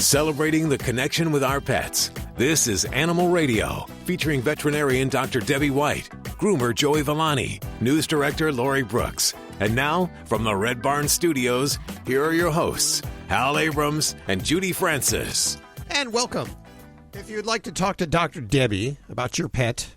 Celebrating the connection with our pets. This is Animal Radio, featuring veterinarian Dr. Debbie White, groomer Joey Villani, news director Lori Brooks. And now, from the Red Barn Studios, here are your hosts, Hal Abrams and Judy Francis. And welcome. If you'd like to talk to Dr. Debbie about your pet,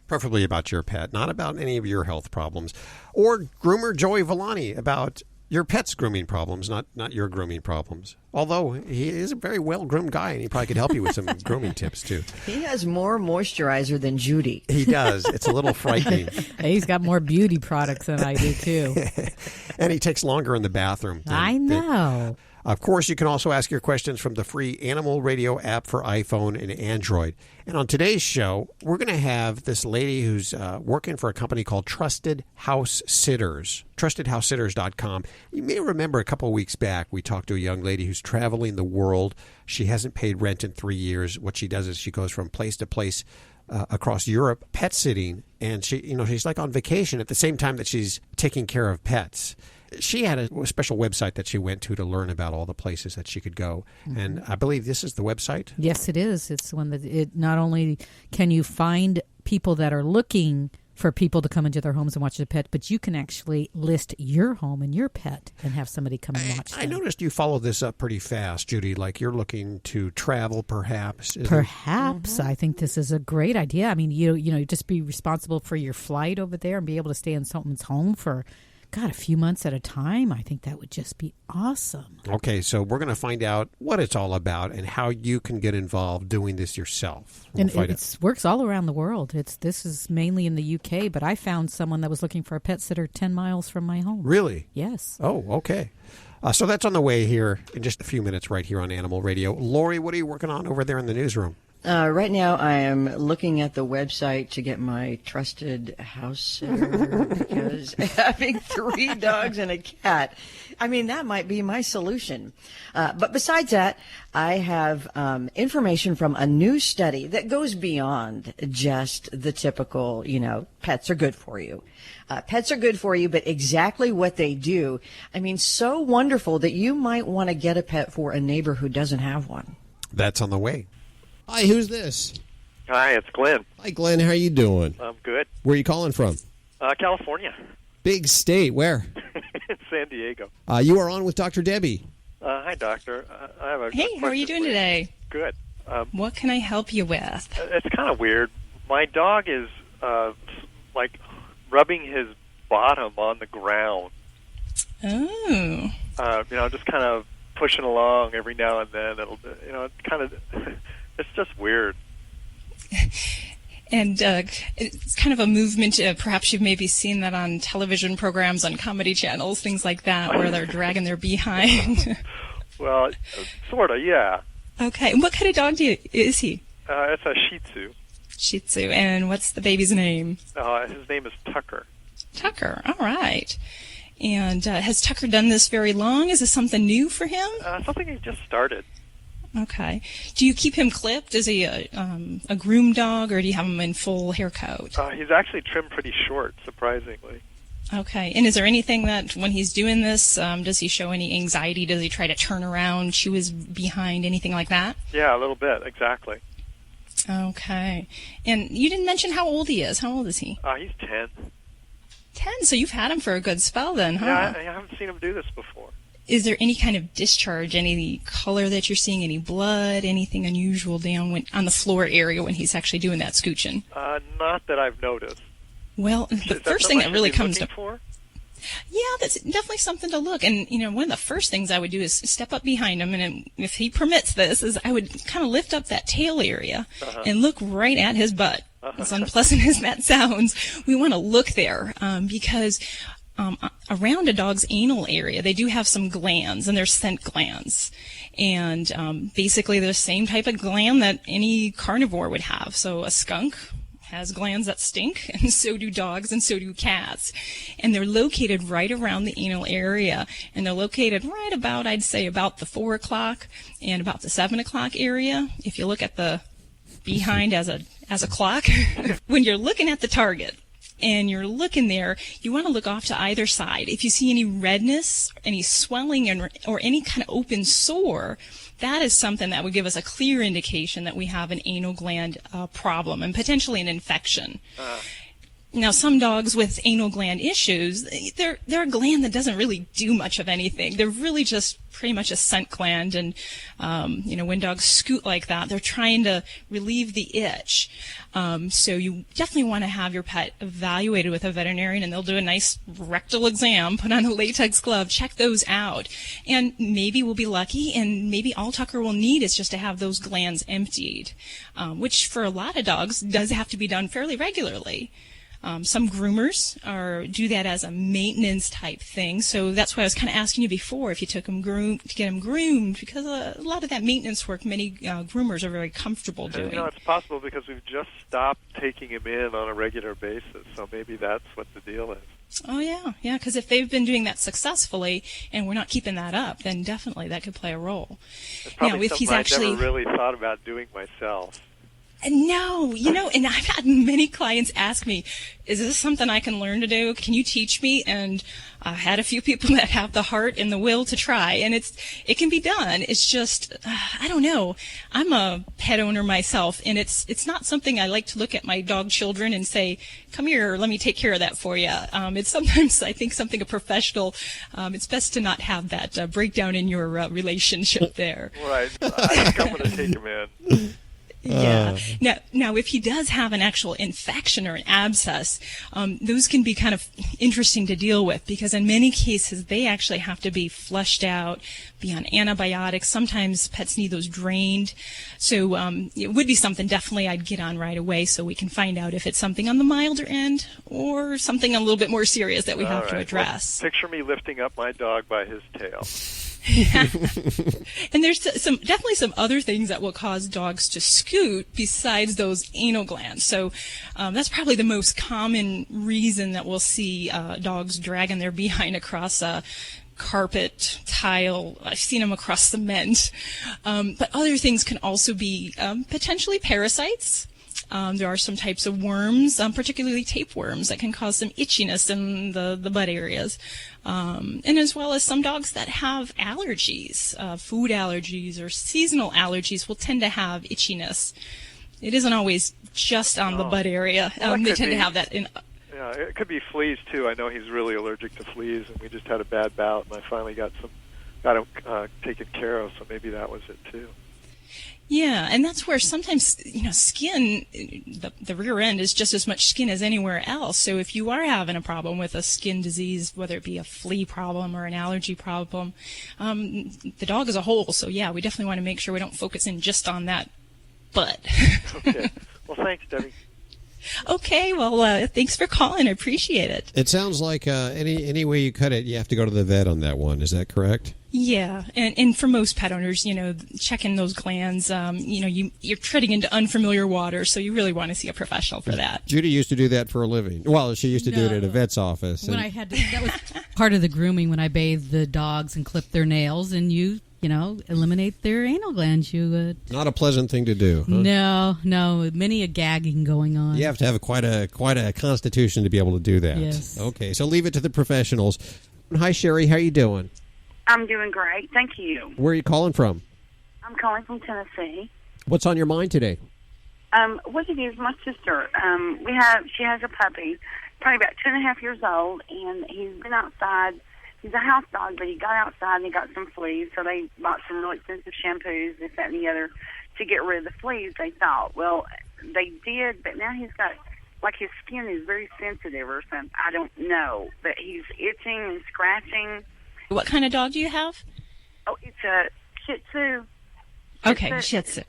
preferably about your pet, not about any of your health problems, or groomer Joey Villani about your pet's grooming problems, not your grooming problems. Although he is a very well-groomed guy, and he probably could help you with some grooming tips, too. He has more moisturizer than Judy. He does. It's a little frightening. He's got more beauty products than I do, too. And he takes longer in the bathroom. I know. Of course, you can also ask your questions from the free Animal Radio app for iPhone and Android. And on today's show, we're going to have this lady who's working for a company called Trusted House Sitters, trustedhousesitters.com. You may remember a couple of weeks back, we talked to a young lady who's traveling the world. She hasn't paid rent in 3 years. What she does is she goes from place to place across Europe, pet sitting, and she's like on vacation at the same time that she's taking care of pets. She had a special website that she went to learn about all the places that she could go. Mm-hmm. And I believe this is the website? Yes, it is. It's one that it not only can you find people that are looking for people to come into their homes and watch the pet, but you can actually list your home and your pet and have somebody come and watch them. I noticed you follow this up pretty fast, Judy, like you're looking to travel perhaps. Perhaps. I think this is a great idea. I mean, you just be responsible for your flight over there and be able to stay in someone's home for a few months at a time. I think that would just be awesome. Okay, so we're going to find out what it's all about and how you can get involved doing this yourself. It works all around the world. This is mainly in the UK, but I found someone that was looking for a pet sitter 10 miles from my home. Really? Yes. Oh, okay. So that's on the way here in just a few minutes right here on Animal Radio. Lori, what are you working on over there in the newsroom? Right now, I am looking at the website to get my trusted house sitter because having 3 dogs and a cat, that might be my solution. But besides that, I have information from a new study that goes beyond just the typical, pets are good for you. Pets are good for you, but exactly what they do, so wonderful that you might want to get a pet for a neighbor who doesn't have one. That's on the way. Hi, who's this? Hi, it's Glenn. Hi, Glenn. How are you doing? I'm good. Where are you calling from? California. Big state. Where? San Diego. You are on with Dr. Debbie. Hi, Doctor. I have a Hey, how are you doing today? Good. What can I help you with? It's kind of weird. My dog is rubbing his bottom on the ground. Oh. Just kind of pushing along every now and then. It's just weird. And it's kind of a movement. Perhaps you've maybe seen that on television programs, on comedy channels, things like that, where they're dragging their behind. Well, sort of, yeah. Okay. And what kind of dog is he? It's a Shih Tzu. Shih Tzu. And what's the baby's name? His name is Tucker. Tucker. All right. And has Tucker done this very long? Is this something new for him? Something he just started. Okay. Do you keep him clipped? Is he a groomed dog, or do you have him in full hair coat? He's actually trimmed pretty short, surprisingly. Okay. And is there anything that when he's doing this, does he show any anxiety? Does he try to turn around, chew his behind, anything like that? Yeah, a little bit, exactly. Okay. And you didn't mention how old he is. How old is he? He's 10. 10? So you've had him for a good spell then, huh? Yeah, I haven't seen him do this before. Is there any kind of discharge, any color that you're seeing, any blood, anything unusual down on the floor area when he's actually doing that scooching? Not that I've noticed. Well, the first thing that really comes to... for? Yeah, that's definitely something to look. And, one of the first things I would do is step up behind him, and if he permits this, is I would kind of lift up that tail area and look right at his butt. As unpleasant as that sounds, we want to look there because... around a dog's anal area, they do have some glands, and they're scent glands. And basically they're the same type of gland that any carnivore would have. So a skunk has glands that stink, and so do dogs, and so do cats. And they're located right around the anal area, and they're located right about, I'd say, about the 4 o'clock and about the 7 o'clock area. If you look at the behind as a clock, when you're looking at the target, and you're looking there, you want to look off to either side. If you see any redness, any swelling, or any kind of open sore, that is something that would give us a clear indication that we have an anal gland problem and potentially an infection. Now, some dogs with anal gland issues, they're a gland that doesn't really do much of anything. They're really just pretty much a scent gland. And, when dogs scoot like that, they're trying to relieve the itch. So you definitely want to have your pet evaluated with a veterinarian, and they'll do a nice rectal exam, put on a latex glove, check those out. And maybe we'll be lucky, and maybe all Tucker will need is just to have those glands emptied, which for a lot of dogs does have to be done fairly regularly. Some groomers do that as a maintenance type thing. So that's why I was kind of asking you before if you took them to get them groomed, because a lot of that maintenance work many groomers are very comfortable doing. It's possible because we've just stopped taking him in on a regular basis. So maybe that's what the deal is. Oh, yeah, because if they've been doing that successfully and we're not keeping that up, then definitely that could play a role. It's probably now, if something he's I never really thought about doing myself. No, and I've had many clients ask me, is this something I can learn to do? Can you teach me? And I've had a few people that have the heart and the will to try, and it can be done. It's just, I don't know. I'm a pet owner myself, and it's not something I like to look at my dog children and say, come here, let me take care of that for you. It's sometimes, I think, something a professional, it's best to not have that breakdown in your relationship there. Right. I think I'm going to take him in. Yeah. Now, if he does have an actual infection or an abscess, those can be kind of interesting to deal with, because in many cases they actually have to be flushed out, be on antibiotics. Sometimes pets need those drained. So it would be something definitely I'd get on right away, so we can find out if it's something on the milder end or something a little bit more serious that we have to address. Well, picture me lifting up my dog by his tail. And there's definitely some other things that will cause dogs to scoot besides those anal glands. So that's probably the most common reason that we'll see dogs dragging their behind across a carpet, tile. I've seen them across cement. But other things can also be potentially parasites. There are some types of worms, particularly tapeworms, that can cause some itchiness in the butt areas. And as well as some dogs that have allergies, food allergies or seasonal allergies will tend to have itchiness. It isn't always just on the butt area. They tend to have that in... Yeah, it could be fleas, too. I know he's really allergic to fleas, and we just had a bad bout, and I finally got him taken care of, so maybe that was it, too. Yeah, and that's where sometimes, skin, the rear end is just as much skin as anywhere else. So if you are having a problem with a skin disease, whether it be a flea problem or an allergy problem, the dog as a whole. So, yeah, we definitely want to make sure we don't focus in just on that butt. Okay. Well, thanks, Debbie. Okay, well, thanks for calling. I appreciate it. It sounds like any way you cut it, you have to go to the vet on that one. Is that correct? Yeah, and for most pet owners, checking those glands, you're treading into unfamiliar water, so you really want to see a professional for that. Judy used to do that for a living. Well, she used to do it at a vet's office. When I had to, that was part of the grooming when I bathed the dogs and clipped their nails, and you eliminate their anal glands. Not a pleasant thing to do. Huh? No, many a gagging going on. You have to have quite a constitution to be able to do that. Yes. Okay, so leave it to the professionals. Hi, Sherry. How you doing? I'm doing great. Thank you. Where are you calling from? I'm calling from Tennessee. What's on your mind today? What it is, my sister, she has a puppy, probably about 2.5 years old, and he's been outside. He's a house dog, but he got outside and he got some fleas, so they bought some really expensive shampoos, this, that, and the other, to get rid of the fleas, they thought. Well, they did, but now he's got, like, his skin is very sensitive or something. I don't know, but he's itching and scratching. What kind of dog do you have? Oh, it's a Shih Tzu. Okay, Shih Tzu.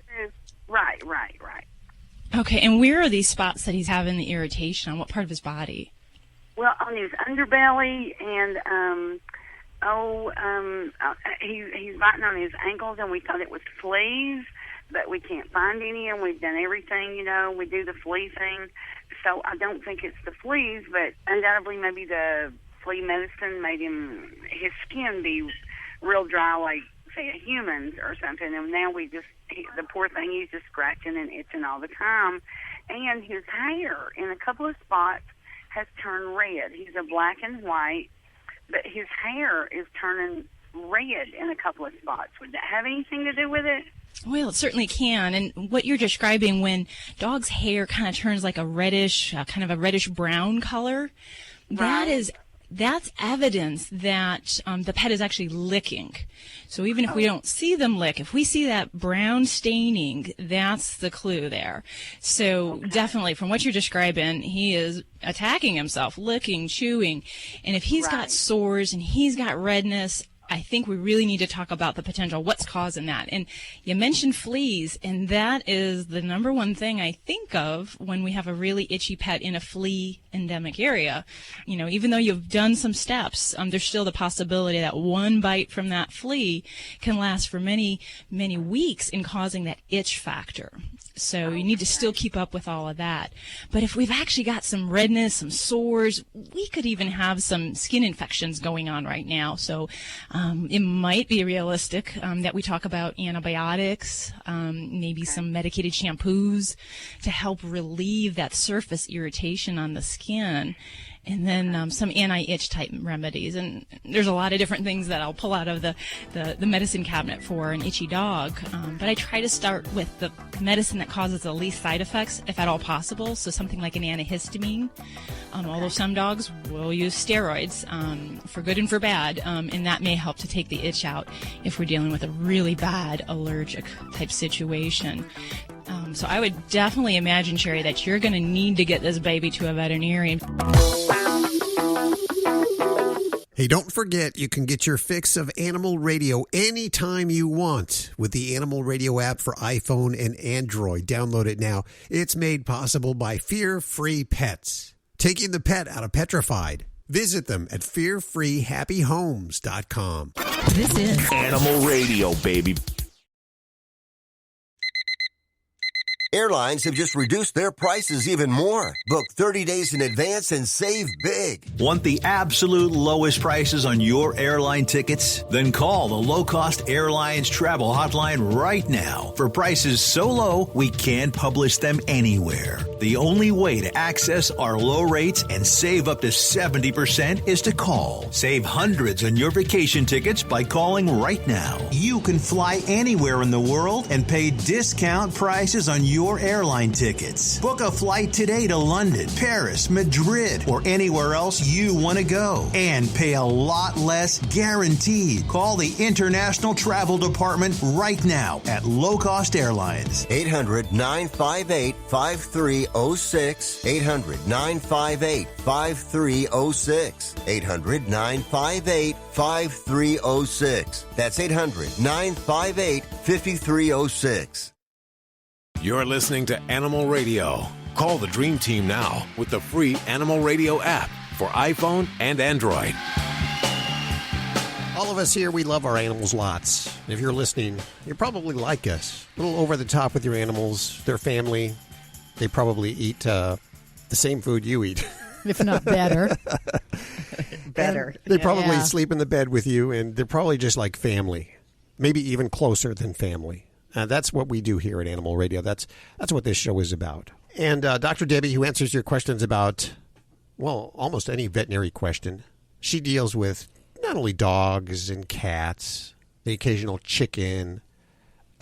Right. Okay, and where are these spots that he's having the irritation on? What part of his body? Well, on his underbelly, and he's biting on his ankles, and we thought it was fleas, but we can't find any, and we've done everything, we do the flea thing. So I don't think it's the fleas, but undoubtedly maybe the flea medicine made his skin be real dry, like, say, a human's or something, and now the poor thing, he's just scratching and itching all the time. And his hair, in a couple of spots, has turned red. He's a black and white, but his hair is turning red in a couple of spots. Would that have anything to do with it? Well, it certainly can. And what you're describing, when dog's hair kind of turns like a reddish, kind of a reddish brown color, that's evidence that the pet is actually licking. So even if we don't see them lick, if we see that brown staining, that's the clue there. So definitely, from what you're describing, he is attacking himself, licking, chewing. And if he's got sores and he's got redness, I think we really need to talk about the potential, what's causing that. And you mentioned fleas, and that is the number one thing I think of when we have a really itchy pet in a flea endemic area. You know, even though you've done some steps, there's still the possibility that one bite from that flea can last for many, many weeks in causing that itch factor. So you need to still keep up with all of that. But if we've actually got some redness, some sores, we could even have some skin infections going on right now. So it might be realistic that we talk about antibiotics, maybe some medicated shampoos to help relieve that surface irritation on the skin. And then some anti-itch type remedies. And there's a lot of different things that I'll pull out of the medicine cabinet for an itchy dog. But I try to start with the medicine that causes the least side effects, if at all possible. So something like an antihistamine. Although some dogs will use steroids for good and for bad. And that may help to take the itch out if we're dealing with a really bad allergic type situation. So I would definitely imagine, Sherry, that you're going to need to get this baby to a veterinarian. Hey, don't forget, you can get your fix of Animal Radio anytime you want with the Animal Radio app for iPhone and Android. Download it now. It's made possible by Fear Free Pets, taking the pet out of petrified. Visit them at fearfreehappyhomes.com. This is Animal Radio, baby. Airlines have just reduced their prices even more. Book 30 days in advance and save big. Want the absolute lowest prices on your airline tickets? Then call the Low Cost Airlines Travel Hotline right now for prices so low we can't publish them anywhere. The only way to access our low rates and save up to 70% is to call. Save hundreds on your vacation tickets by calling right now. You can fly anywhere in the world and pay discount prices on your airline tickets. Book a flight today to London, Paris, Madrid, or anywhere else you want to go. And pay a lot less guaranteed. Call the International Travel Department right now at Low Cost Airlines. 800-958-5306. 800-958-5306. 800-958-5306. That's 800-958-5306. You're listening to Animal Radio. Call the Dream Team now with the free Animal Radio app for iPhone and Android. All of us here, we love our animals lots. If you're listening, you're probably like us. A little over the top with your animals, their family. They probably eat the same food you eat. if not better. Better. They probably sleep in the bed with you, and they're probably just like family, maybe even closer than family. That's what we do here at Animal Radio. That's what this show is about. And Dr. Debbie, who answers your questions about, well, almost any veterinary question, she deals with not only dogs and cats, the occasional chicken,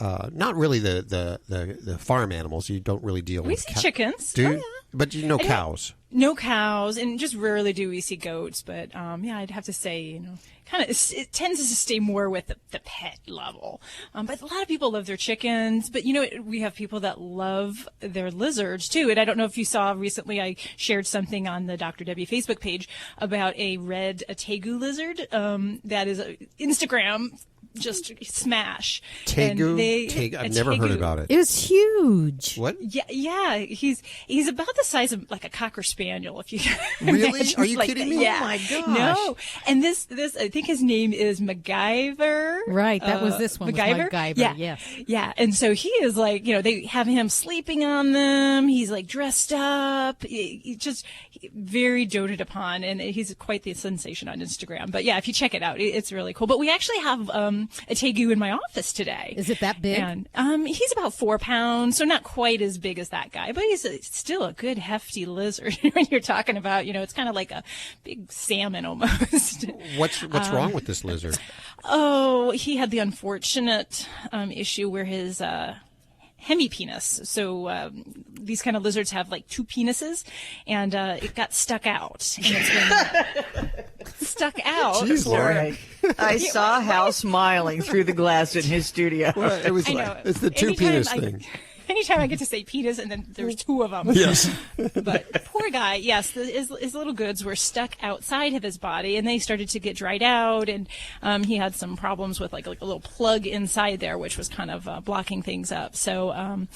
not really the farm animals. You don't really deal with We see chickens. Do you? But you know cows. No cows, and just rarely do we see goats. But yeah, I'd have to say, kind of it tends to stay more with the pet level. But a lot of people love their chickens. But we have people that love their lizards too. And I don't know if you saw recently, I shared something on the Dr. Debbie Facebook page about a red tegu lizard that is Instagram. Just smash. Tegu? I've never heard about it. It was huge. What? Yeah. He's about the size of like a Cocker Spaniel. If you really? Are you like kidding that. me? Yeah. Oh my gosh. No. And this I think his name is MacGyver. Right. That was this one. MacGyver. Yeah. Yes. Yeah. And so he is like, they have him sleeping on them. He's like dressed up. He's just very doted upon, and he's quite the sensation on Instagram. But yeah, if you check it out, it's really cool. But we actually have a tegu in my office today. Is it that big? And he's about 4 pounds, so not quite as big as that guy, but he's still a good hefty lizard. When you're talking about, it's kind of like a big salmon almost. What's wrong with this lizard? Oh, he had the unfortunate issue where his hemipenis. So these kind of lizards have like 2 penises, and it got stuck out. And it's been stuck out. Jeez, Laura. I saw Hal smiling through the glass in his studio. Well, it's the 2 penis thing. Anytime I get to say penis, and then there's 2 of them. Yes. But poor guy, yes, his little goods were stuck outside of his body, and they started to get dried out, and he had some problems with like a little plug inside there, which was kind of blocking things up. So,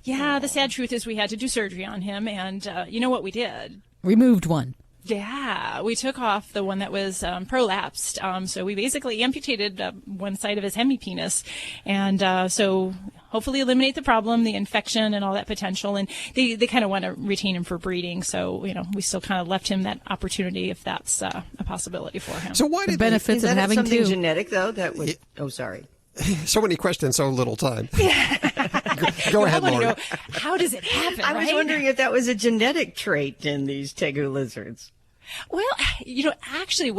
the sad truth is we had to do surgery on him, and you know what we did? Removed one. Yeah, we took off the one that was prolapsed. So we basically amputated one side of his hemipenis, and so hopefully eliminate the problem, the infection, and all that potential. And they kind of want to retain him for breeding, so we still kind of left him that opportunity if that's a possibility for him. So why did the benefits of having something 2? Genetic though? That would. Oh, sorry. So many questions, so little time. Go ahead, Lauren. How does it happen? I was wondering if that was a genetic trait in these tegu lizards. Well, actually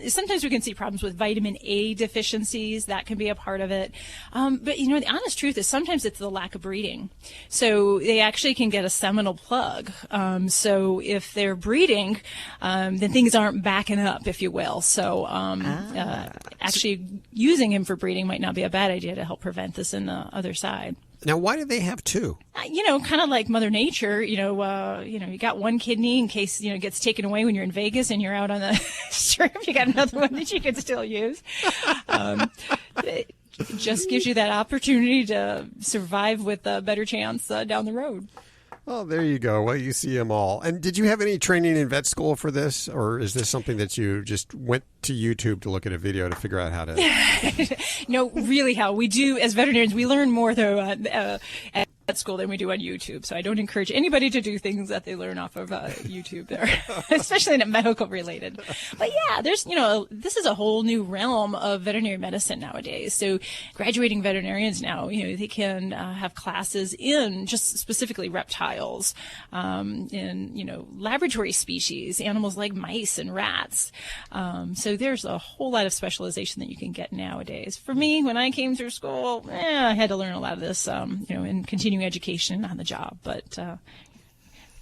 sometimes we can see problems with vitamin A deficiencies. That can be a part of it. But, the honest truth is sometimes it's the lack of breeding. So they actually can get a seminal plug. So if they're breeding, then things aren't backing up, if you will. So actually using him for breeding might not be a bad idea to help prevent this in the other side. Now, why do they have 2? Kind of like Mother Nature, you got one kidney in case, it gets taken away when you're in Vegas and you're out on the strip. You got another one that you can still use. It just gives you that opportunity to survive with a better chance down the road. Oh, there you go. Well, you see them all. And did you have any training in vet school for this, or is this something that you just went to YouTube to look at a video to figure out how to? No, really, Hal. We do, as veterinarians, we learn more, though, at school than we do on YouTube. So I don't encourage anybody to do things that they learn off of YouTube there, especially not medical related. But yeah, there's, this is a whole new realm of veterinary medicine nowadays. So graduating veterinarians now, they can have classes in just specifically reptiles, in, laboratory species, animals like mice and rats. So there's a whole lot of specialization that you can get nowadays. For me, when I came through school, I had to learn a lot of this, in continuing education on the job, but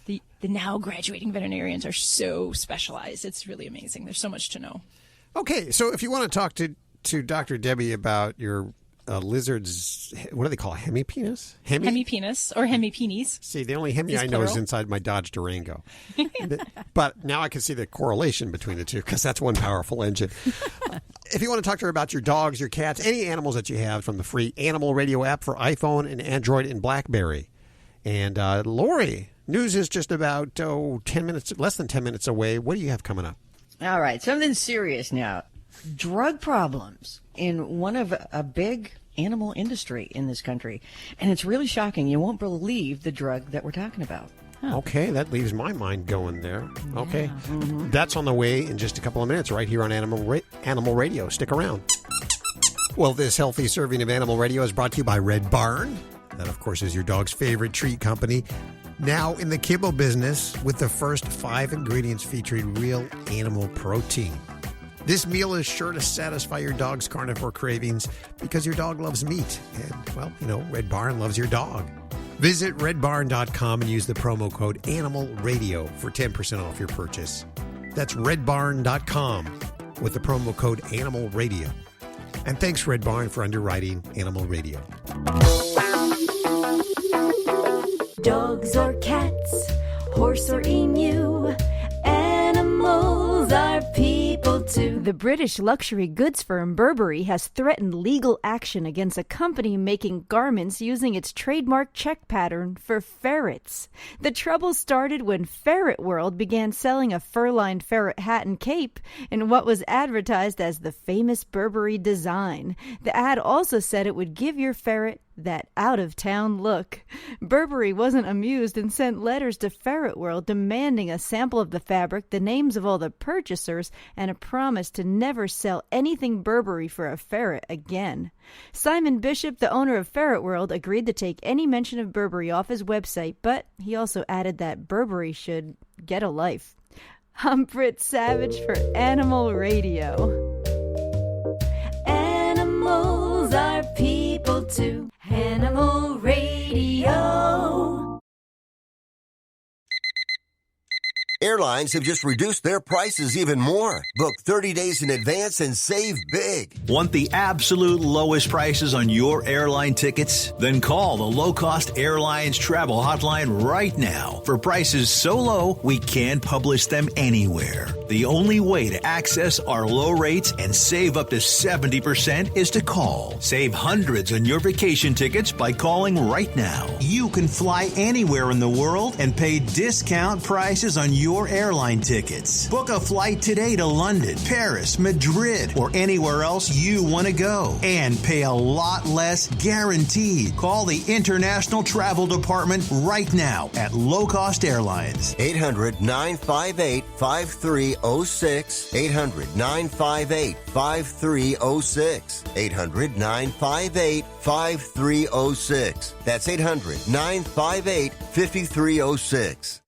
the now graduating veterinarians are so specialized. It's really amazing. There's so much to know. Okay, so if you want to talk to Dr. Debbie about your lizard's, what do they call it? Hemipenis? Hemipenis or hemipenis. See, the only hemi I know is inside my Dodge Durango. But now I can see the correlation between the two because that's one powerful engine. If you want to talk to her about your dogs, your cats, any animals that you have from the free Animal Radio app for iPhone and Android and BlackBerry. And Lori, news is just about 10 minutes, less than 10 minutes away. What do you have coming up? All right, something serious now. Drug problems in one of a big animal industry in this country. And it's really shocking. You won't believe the drug that we're talking about. Oh. Okay, that leaves my mind going there. Okay, That's on the way in just a couple of minutes right here on Animal Radio. Stick around. Well, this healthy serving of Animal Radio is brought to you by Red Barn. That, of course, is your dog's favorite treat company. Now in the kibble business with the first 5 ingredients featuring real animal protein. This meal is sure to satisfy your dog's carnivore cravings because your dog loves meat. And, well, Red Barn loves your dog. Visit redbarn.com and use the promo code ANIMALRADIO for 10% off your purchase. That's redbarn.com with the promo code ANIMALRADIO. And thanks, Red Barn, for underwriting Animal Radio. Dogs or cats, horse or emu, animals are people too. The British luxury goods firm Burberry has threatened legal action against a company making garments using its trademark check pattern for ferrets. The trouble started when Ferret World began selling a fur-lined ferret hat and cape in what was advertised as the famous Burberry design. The ad also said it would give your ferret that out-of-town look. Burberry wasn't amused and sent letters to Ferret World demanding a sample of the fabric, the names of all the purchasers, and a promised to never sell anything Burberry for a ferret again. Simon Bishop, the owner of Ferret World, agreed to take any mention of Burberry off his website, but he also added that Burberry should get a life. I'm Britt Savage for Animal Radio. Animals are people too. Animal Radio. Airlines have just reduced their prices even more. Book 30 days in advance and save big. Want the absolute lowest prices on your airline tickets? Then call the Low Cost Airlines Travel Hotline right now for prices so low we can't publish them anywhere. The only way to access our low rates and save up to 70% is to call. Save hundreds on your vacation tickets by calling right now. You can fly anywhere in the world and pay discount prices on your airline tickets. Book a flight today to London, Paris, Madrid, or anywhere else you want to go and pay a lot less guaranteed. Call the International Travel Department right now at Low Cost Airlines. 800-958-5306. 800-958-5306. 800-958-5306. That's 800-958-5306.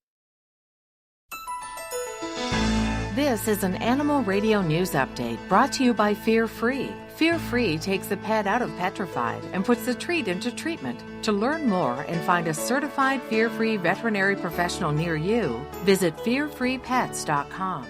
This is an Animal Radio News Update brought to you by Fear Free. Fear Free takes the pet out of petrified and puts the treat into treatment. To learn more and find a certified Fear Free veterinary professional near you, visit fearfreepets.com.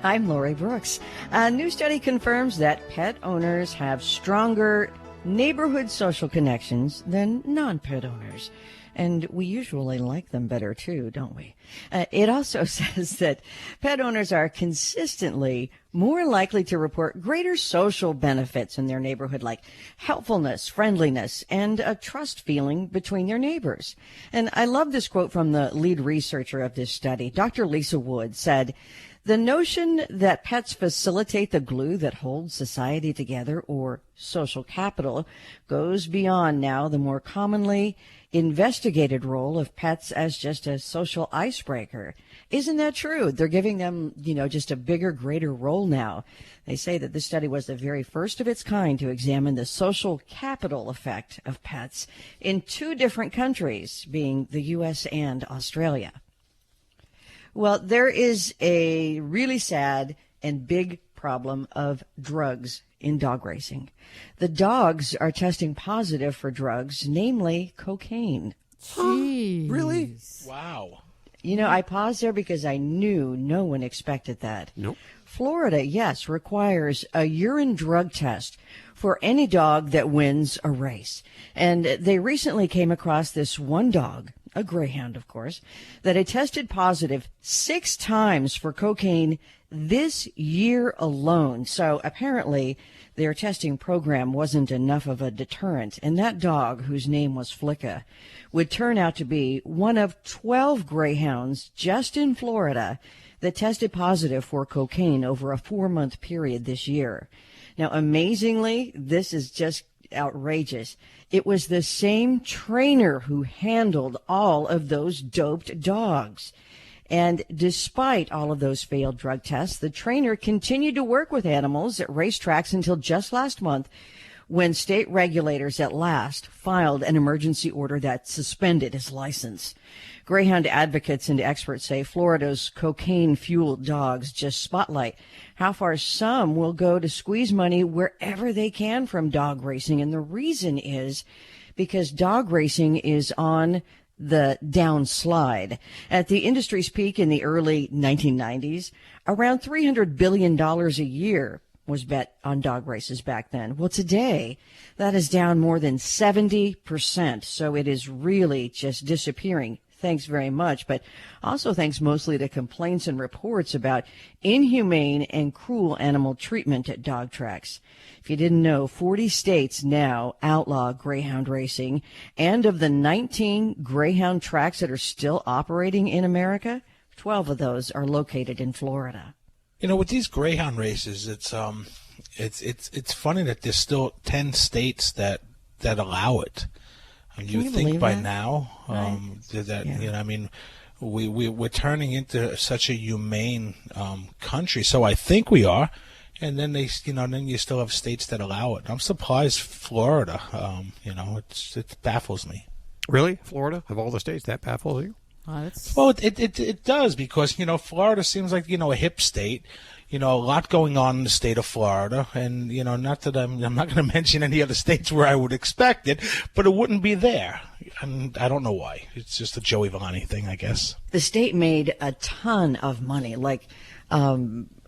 I'm Lori Brooks. A new study confirms that pet owners have stronger neighborhood social connections than non-pet owners. And we usually like them better, too, don't we? It also says that pet owners are consistently more likely to report greater social benefits in their neighborhood, like helpfulness, friendliness, and a trust feeling between their neighbors. And I love this quote from the lead researcher of this study. Dr. Lisa Wood said, "The notion that pets facilitate the glue that holds society together, or social capital, goes beyond now the more commonly investigated role of pets as just a social icebreaker." Isn't that true? They're giving them, just a bigger, greater role now. They say that this study was the very first of its kind to examine the social capital effect of pets in 2 different countries, being the U.S. and Australia. Well, there is a really sad and big problem of drugs in dog racing. The dogs are testing positive for drugs, namely cocaine. Jeez. Really? Wow. I paused there because I knew no one expected that. Nope. Florida, yes, requires a urine drug test for any dog that wins a race. And they recently came across this one dog, a Greyhound, of course, that had tested positive 6 times for cocaine this year alone. So apparently their testing program wasn't enough of a deterrent. And that dog, whose name was Flicka, would turn out to be one of 12 Greyhounds just in Florida that tested positive for cocaine over a 4-month period this year. Now, amazingly, this is just outrageous. It was the same trainer who handled all of those doped dogs. And despite all of those failed drug tests, the trainer continued to work with animals at racetracks until just last month, when state regulators at last filed an emergency order that suspended his license. Greyhound advocates and experts say Florida's cocaine-fueled dogs just spotlight how far some will go to squeeze money wherever they can from dog racing. And the reason is because dog racing is on the downslide. At the industry's peak in the early 1990s, around $300 billion a year was bet on dog races back then. Well, today, that is down more than 70%. So it is really just disappearing. Thanks very much, but also thanks mostly to complaints and reports about inhumane and cruel animal treatment at dog tracks. If you didn't know, 40 states now outlaw greyhound racing, and of the 19 greyhound tracks that are still operating in America, 12 of those are located in Florida. With these greyhound races, it's funny that there's still 10 states that allow it. You would think by now we're turning into such a humane country. So I think we are. And then then you still have states that allow it. I'm surprised Florida. It baffles me. Really, Florida of all the states, that baffles you? Well, it does, because Florida seems like a hip state. A lot going on in the state of Florida, and not that I'm not going to mention any other states where I would expect it, but it wouldn't be there, and I don't know why. It's just a Joey Villani thing, I guess. The state made a ton of money, like.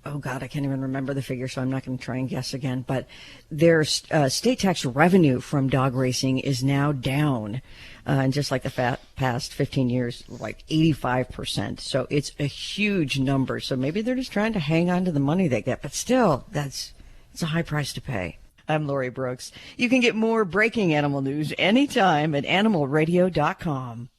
Oh, God, I can't even remember the figure, so I'm not going to try and guess again. But their state tax revenue from dog racing is now down, in just like the past 15 years, like 85%. So it's a huge number. So maybe they're just trying to hang on to the money they get. But still, it's a high price to pay. I'm Lori Brooks. You can get more breaking animal news anytime at animalradio.com.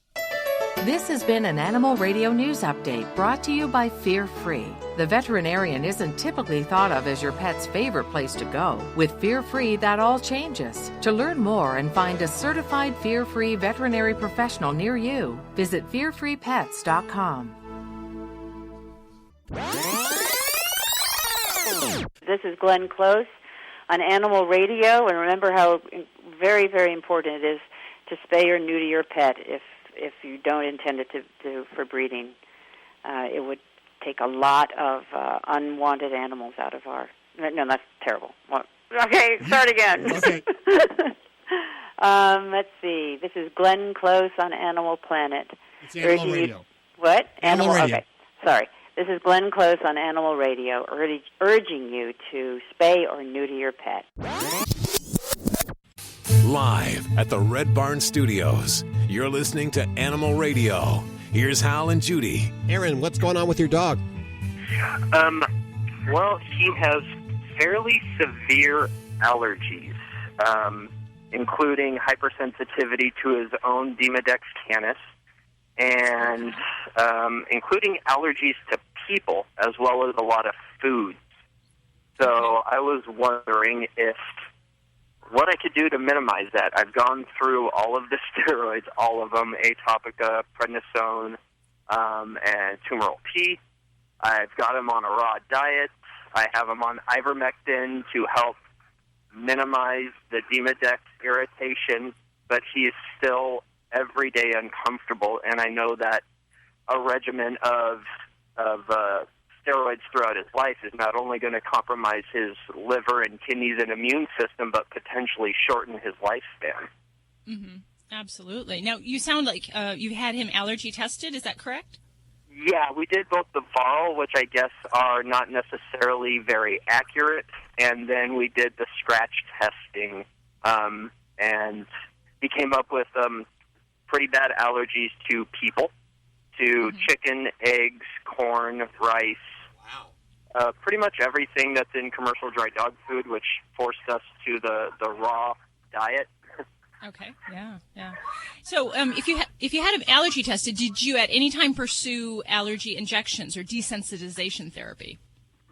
This has been an Animal Radio News Update brought to you by Fear Free. The veterinarian isn't typically thought of as your pet's favorite place to go. With Fear Free, that all changes. To learn more and find a certified Fear Free veterinary professional near you, visit fearfreepets.com. This is Glenn Close on Animal Radio, and remember how very, very important it is to spay or neuter your pet if you don't intend it for breeding. It would take a lot of unwanted animals out of our... No, that's terrible. Okay, start again. Okay. Let's see. This is Glenn Close on Animal Planet. It's Animal Radio. What? Animal Radio. Okay, sorry. This is Glenn Close on Animal Radio, urging you to spay or neuter your pet. Live at the Red Barn Studios, you're listening to Animal Radio. Here's Hal and Judy. Aaron, what's going on with your dog? Well, he has fairly severe allergies, including hypersensitivity to his own Demodex canis, and including allergies to people, as well as a lot of foods. So I was wondering what I could do to minimize that. I've gone through all of the steroids, all of them, Atopica, prednisone, and Tumoral P. I've got him on a raw diet. I have him on ivermectin to help minimize the Demodex irritation, but he is still every day uncomfortable, and I know that a regimen of steroids throughout his life is not only going to compromise his liver and kidneys and immune system, but potentially shorten his lifespan. Mm-hmm. Absolutely. Now, you sound like you had him allergy tested. Is that correct? Yeah, we did both the viral, which I guess are not necessarily very accurate, and then we did the scratch testing, and he came up with pretty bad allergies to people, to chicken, eggs, corn, rice. Wow. Pretty much everything that's in commercial dry dog food, which forced us to the raw diet. Okay. Yeah. So, if you had him allergy tested, did you at any time pursue allergy injections or desensitization therapy?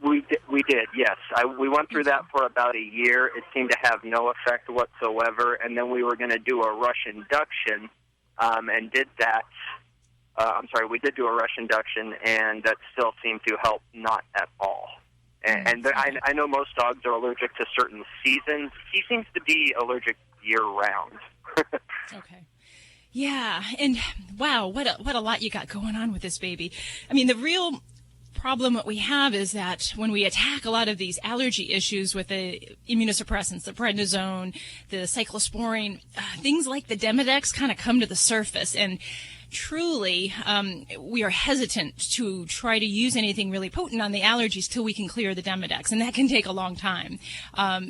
We did, yes. We went through that for about a year. It seemed to have no effect whatsoever, and then we were going to do a rush induction, and did that. We did do a rush induction, and that still seemed to help not at all. And I know most dogs are allergic to certain seasons. He seems to be allergic year-round. Okay. Yeah, and wow, what a lot you got going on with this baby. I mean, the real problem that we have is that when we attack a lot of these allergy issues with the immunosuppressants, the prednisone, the cyclosporine, things like the Demodex kind of come to the surface, and truly, we are hesitant to try to use anything really potent on the allergies till we can clear the Demodex, and that can take a long time.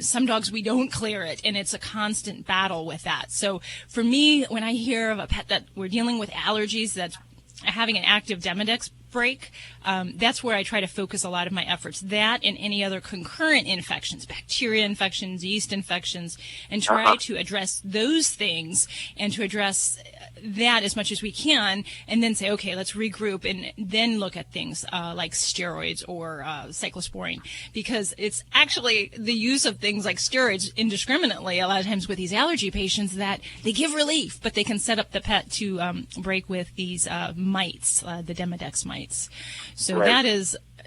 Some dogs, we don't clear it, and it's a constant battle with that. So for me, when I hear of a pet that we're dealing with allergies that's having an active Demodex outbreak, that's where I try to focus a lot of my efforts. That and any other concurrent infections, bacteria infections, yeast infections, and try to address those things and to address that as much as we can, and then say, okay, let's regroup and then look at things like steroids or cyclosporine, because it's actually the use of things like steroids indiscriminately a lot of times with these allergy patients that they give relief, but they can set up the pet to break with these mites, the Demodex mites. So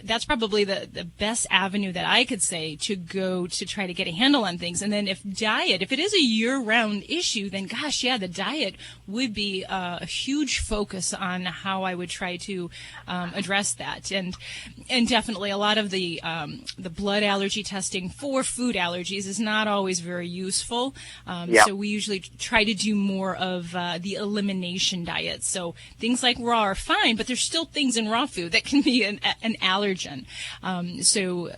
that's probably the best avenue that I could say to go to try to get a handle on things. And then if it is a year-round issue, then gosh, yeah, the diet would be a huge focus on how I would try to address that. And definitely a lot of the blood allergy testing for food allergies is not always very useful. So we usually try to do more of the elimination diet. So things like raw are fine, but there's still things in raw food that can be an allergen. So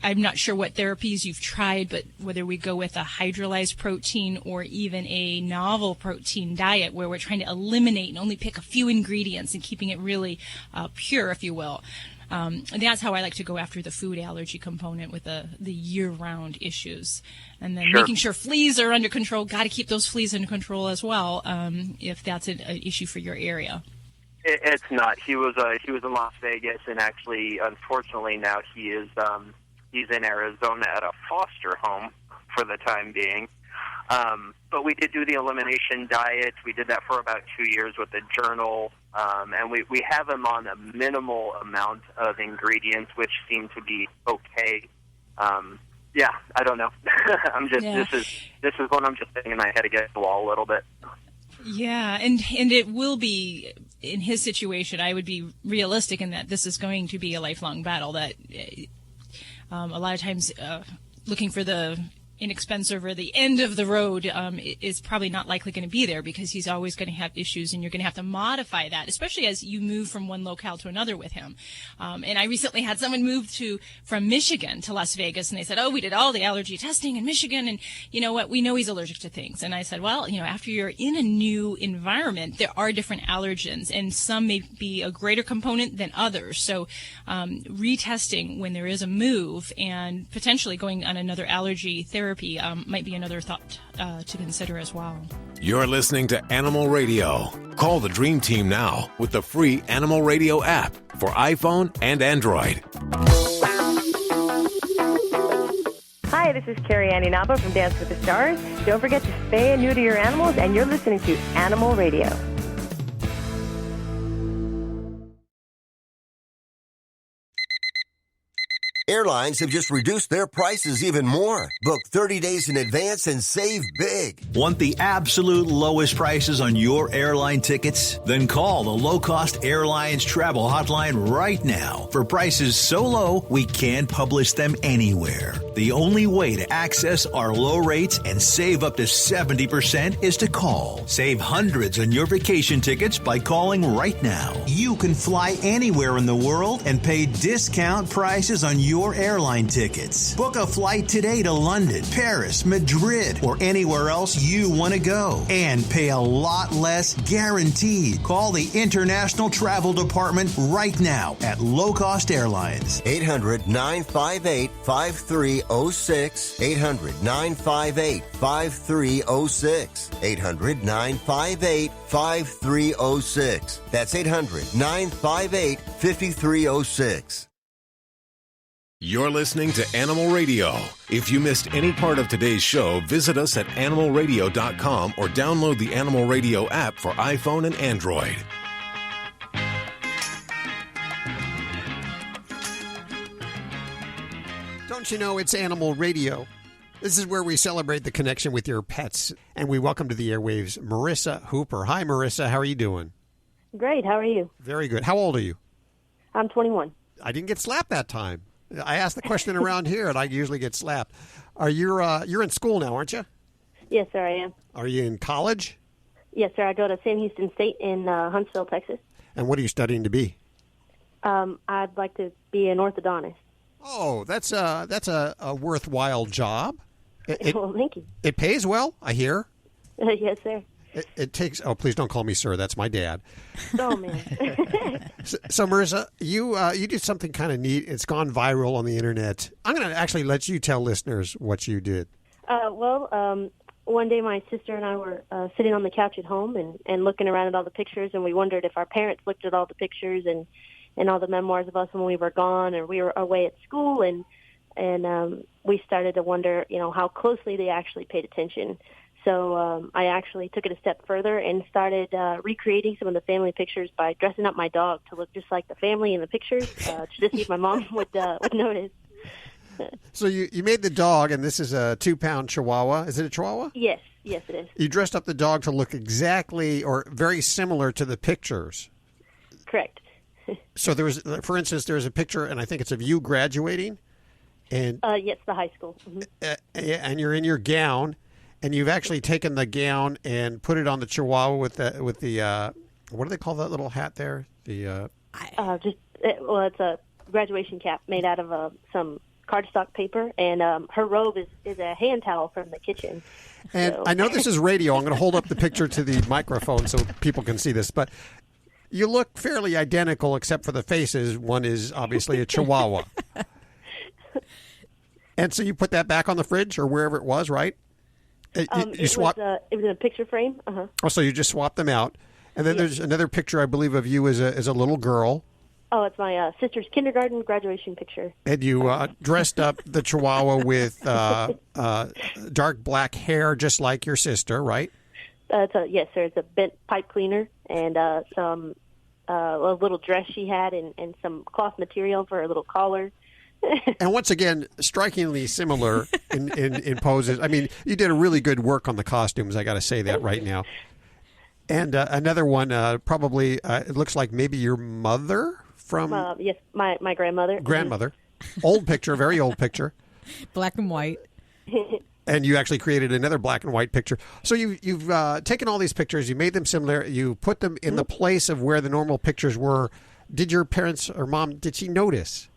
I'm not sure what therapies you've tried, but whether we go with a hydrolyzed protein or even a novel protein diet where we're trying to eliminate and only pick a few ingredients and keeping it really pure, if you will. That's how I like to go after the food allergy component with the year-round issues. And then making sure fleas are under control. Got to keep those fleas under control as well if that's an issue for your area. It's not. He was in Las Vegas, and actually, unfortunately, now he's in Arizona at a foster home for the time being. But we did do the elimination diet. We did that for about 2 years with the journal, and we have him on a minimal amount of ingredients, which seem to be okay. Yeah, I don't know. This is one I'm just thinking my head against the wall a little bit. Yeah, and it will be, in his situation, I would be realistic in that this is going to be a lifelong battle, that a lot of times looking for the inexpensive or the end of the road is probably not likely going to be there, because he's always going to have issues, and you're going to have to modify that, especially as you move from one locale to another with him. And I recently had someone move from Michigan to Las Vegas, and they said, oh, we did all the allergy testing in Michigan, and you know what, we know he's allergic to things. And I said, well, after you're in a new environment, there are different allergens, and some may be a greater component than others. So retesting when there is a move and potentially going on another allergy therapy might be another thought to consider as well. You're listening to Animal Radio. Call the Dream Team now with the free Animal Radio app for iPhone and Android. Hi, this is Carrie Annie Naba from Dance with the Stars. Don't forget to spay and neuter your animals, and you're listening to Animal Radio. Airlines have just reduced their prices even more. Book 30 days in advance and save big. Want the absolute lowest prices on your airline tickets? Then call the low-cost airlines travel hotline right now for prices so low we can't publish them anywhere. The only way to access our low rates and save up to 70% is to call. Save hundreds on your vacation tickets by calling right now. You can fly anywhere in the world and pay discount prices on your airline tickets. Book a flight today to London, Paris, Madrid, or anywhere else you want to go, and pay a lot less guaranteed. Call the International Travel Department right now at Low Cost Airlines. 800-958-5306. 800-958-5306. 800-958-5306. That's 800-958-5306. You're listening to Animal Radio. If you missed any part of today's show, visit us at animalradio.com or download the Animal Radio app for iPhone and Android. Don't you know it's Animal Radio? This is where we celebrate the connection with your pets. And we welcome to the airwaves Marissa Hooper. Hi, Marissa. How are you doing? Great. How are you? Very good. How old are you? I'm 21. I didn't get slapped that time. I asked the question around here, and I usually get slapped. You're in school now, aren't you? Yes, sir, I am. Are you in college? Yes, sir. I go to Sam Houston State in Huntsville, Texas. And what are you studying to be? I'd like to be an orthodontist. Oh, that's a worthwhile job. Well, thank you. It pays well, I hear. Yes, sir. It takes. Oh, please don't call me sir. That's my dad. Oh man. So Marissa, you did something kind of neat. It's gone viral on the internet. I'm going to actually let you tell listeners what you did. One day my sister and I were sitting on the couch at home and looking around at all the pictures, and we wondered if our parents looked at all the pictures and all the memoirs of us when we were gone or we were away at school, and we started to wonder, how closely they actually paid attention. So I actually took it a step further and started recreating some of the family pictures by dressing up my dog to look just like the family in the pictures, to see if my mom would notice. So you made the dog, and this is a 2-pound Chihuahua. Is it a Chihuahua? Yes, it is. You dressed up the dog to look exactly or very similar to the pictures. Correct. So there was, for instance, there's a picture, and I think it's of you graduating. And yes, the high school. Mm-hmm. And you're in your gown, and you've actually taken the gown and put it on the Chihuahua with the what do they call that little hat there? It's a graduation cap made out of some cardstock paper, and her robe is a hand towel from the kitchen. And I know this is radio. I'm going to hold up the picture to the microphone so people can see this, but you look fairly identical except for the faces. One is obviously a Chihuahua. And so you put that back on the fridge or wherever it was, right? It was in a picture frame. Uh-huh. Oh, so you just swapped them out. And then there's another picture, I believe, of you as a little girl. Oh, it's my sister's kindergarten graduation picture. And you dressed up the Chihuahua with dark black hair, just like your sister, right? Yes, sir. It's a bent pipe cleaner and some a little dress she had and some cloth material for her little collar. And once again, strikingly similar in poses. I mean, you did a really good work on the costumes. I got to say that right now. And another one, probably, it looks like maybe your mother from... yes, my grandmother. Grandmother. Old picture, very old picture. Black and white. And you actually created another black and white picture. So you've taken all these pictures, you made them similar, you put them in the place of where the normal pictures were. Did your parents or mom, did she notice?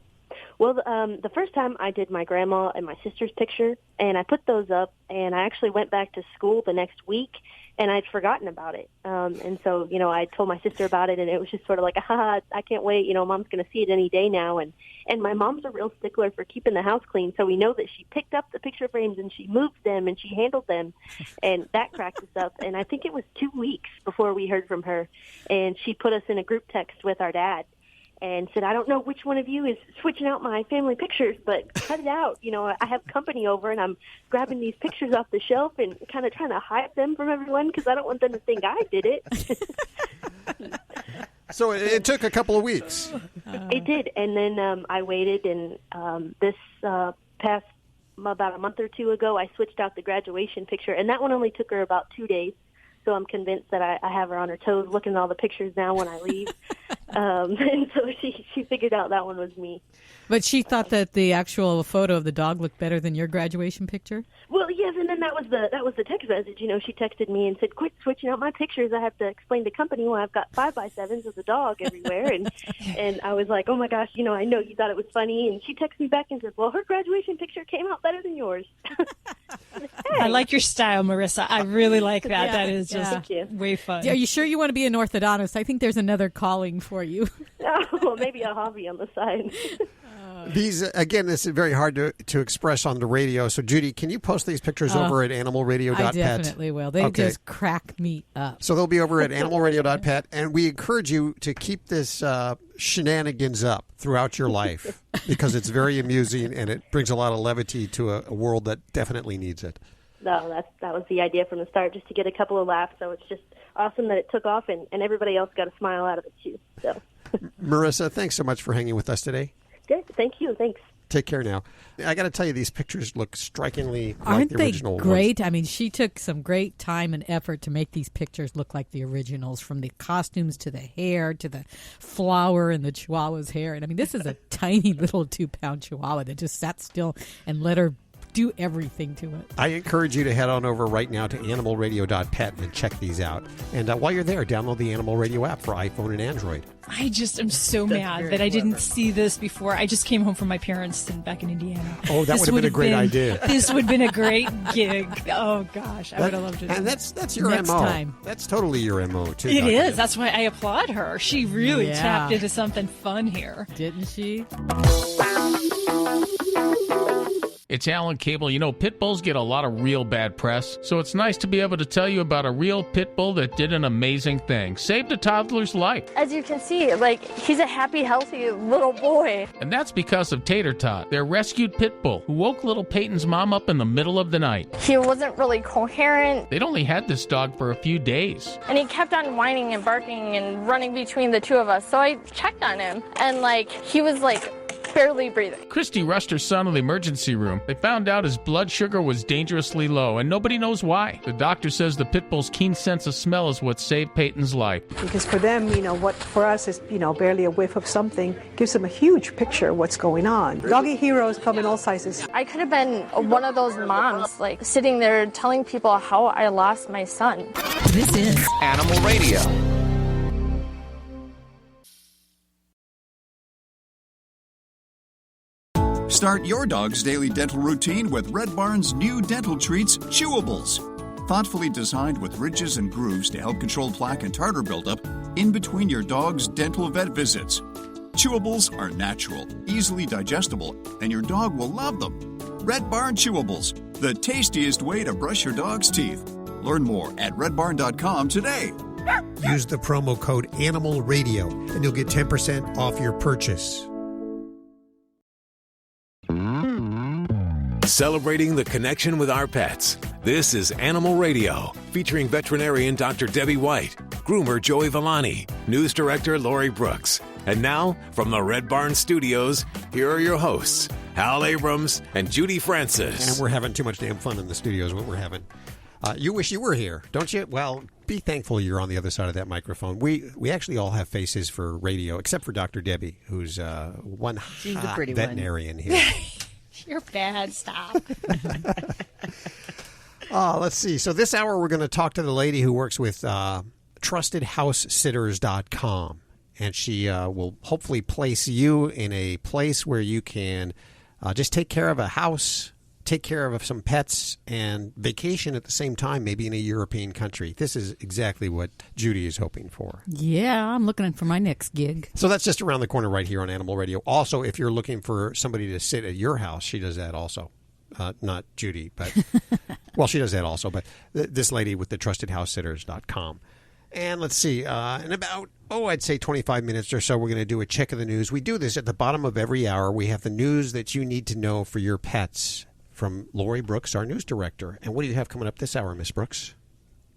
Well, the first time I did my grandma and my sister's picture, and I put those up, and I actually went back to school the next week, and I'd forgotten about it. And so, I told my sister about it, and it was just sort of like, I can't wait. Mom's going to see it any day now. And my mom's a real stickler for keeping the house clean, so we know that she picked up the picture frames, and she moved them, and she handled them, and that cracked us up. And I think it was 2 weeks before we heard from her, and she put us in a group text with our dad. And said, I don't know which one of you is switching out my family pictures, but cut it out. I have company over, and I'm grabbing these pictures off the shelf and kind of trying to hide them from everyone because I don't want them to think I did it. So it took a couple of weeks. It did. And then I waited, and this past about a month or two ago, I switched out the graduation picture, and that one only took her about 2 days. So I'm convinced that I have her on her toes looking at all the pictures now when I leave. And so she figured out that one was me. But she thought that the actual photo of the dog looked better than your graduation picture? Well, yes, and then that was the text message. She texted me and said, quit switching out my pictures. I have to explain to company why I've got 5x7s of the dog everywhere. And I was like, oh, my gosh, I know you thought it was funny. And she texted me back and said, well, her graduation picture came out better than yours. Hey. I like your style, Marissa. I really like that. Yeah, that is just way fun. Are you sure you want to be an orthodontist? I think there's another calling for you. Well, maybe a hobby on the side. These, again, this is very hard to express on the radio. So, Judy, can you post these pictures over at animalradio.pet? I definitely will. They just crack me up. So they'll be over at animalradio.pet, and we encourage you to keep this shenanigans up throughout your life because it's very amusing and it brings a lot of levity to a world that definitely needs it. No, that was the idea from the start, just to get a couple of laughs. So it's just awesome that it took off, and everybody else got a smile out of it, too. So, Marissa, thanks so much for hanging with us today. Good. Thank you. Thanks. Take care now. I got to tell you, these pictures look strikingly like the original ones. Aren't they great? ones. I mean, she took some great time and effort to make these pictures look like the originals, from the costumes to the hair to the flower in the Chihuahua's hair. And I mean, this is a tiny little 2-pound Chihuahua that just sat still and let her do everything to it. I encourage you to head on over right now to animalradio.pet and check these out. And while you're there, download the Animal Radio app for iPhone and Android. I just am so mad that I didn't see this before. I just came home from my parents back in Indiana. Oh, that would have been a great idea. This would have been a great gig. Oh, gosh. I would have loved it. And that's your Next MO. time. That's totally your MO, too. It Dr. is. Debbie. That's why I applaud her. She really tapped into something fun here. Didn't she? It's Alan Cable. You know, pit bulls get a lot of real bad press, so it's nice to be able to tell you about a real pit bull that did an amazing thing. Saved a toddler's life. As you can see, he's a happy, healthy little boy. And that's because of Tater Tot, their rescued pit bull, who woke little Peyton's mom up in the middle of the night. He wasn't really coherent. They'd only had this dog for a few days. And he kept on whining and barking and running between the two of us. So I checked on him, and he was barely breathing. Christy rushed her son to the emergency room. They found out his blood sugar was dangerously low, and nobody knows why. The doctor says the pit bull's keen sense of smell is what saved Peyton's life. Because for them, what for us is, barely a whiff of something, gives them a huge picture of what's going on. Doggy heroes come in all sizes. I could have been one of those moms, sitting there telling people how I lost my son. This is Animal Radio. Start your dog's daily dental routine with Red Barn's new dental treats, Chewables. Thoughtfully designed with ridges and grooves to help control plaque and tartar buildup in between your dog's dental vet visits. Chewables are natural, easily digestible, and your dog will love them. Red Barn Chewables, the tastiest way to brush your dog's teeth. Learn more at redbarn.com today. Use the promo code Animal Radio, and you'll get 10% off your purchase. Celebrating the connection with our pets. This is Animal Radio, featuring veterinarian Dr. Debbie White, groomer Joey Villani, news director Lori Brooks. And now, from the Red Barn Studios, here are your hosts, Hal Abrams and Judy Francis. And we're having too much damn fun in the studio is what we're having. You wish you were here, don't you? Well, be thankful you're on the other side of that microphone. We actually all have faces for radio, except for Dr. Debbie, who's one She's the hot pretty veterinarian here. You're bad. Stop. Let's see. So this hour, we're going to talk to the lady who works with TrustedHouseSitters.com. And she will hopefully place you in a place where you can just take care of a house, take care of some pets, and vacation at the same time, maybe in a European country. This is exactly what Judy is hoping for. Yeah, I'm looking for my next gig. So that's just around the corner right here on Animal Radio. Also, if you're looking for somebody to sit at your house, she does that also. Not Judy, but, well, she does that also. But this lady with the TrustedHouseSitters.com. And let's see, in about, I'd say 25 minutes or so, we're going to do a check of the news. We do this at the bottom of every hour. We have the news that you need to know for your pets from Lori Brooks, our news director. And what do you have coming up this hour, Miss Brooks?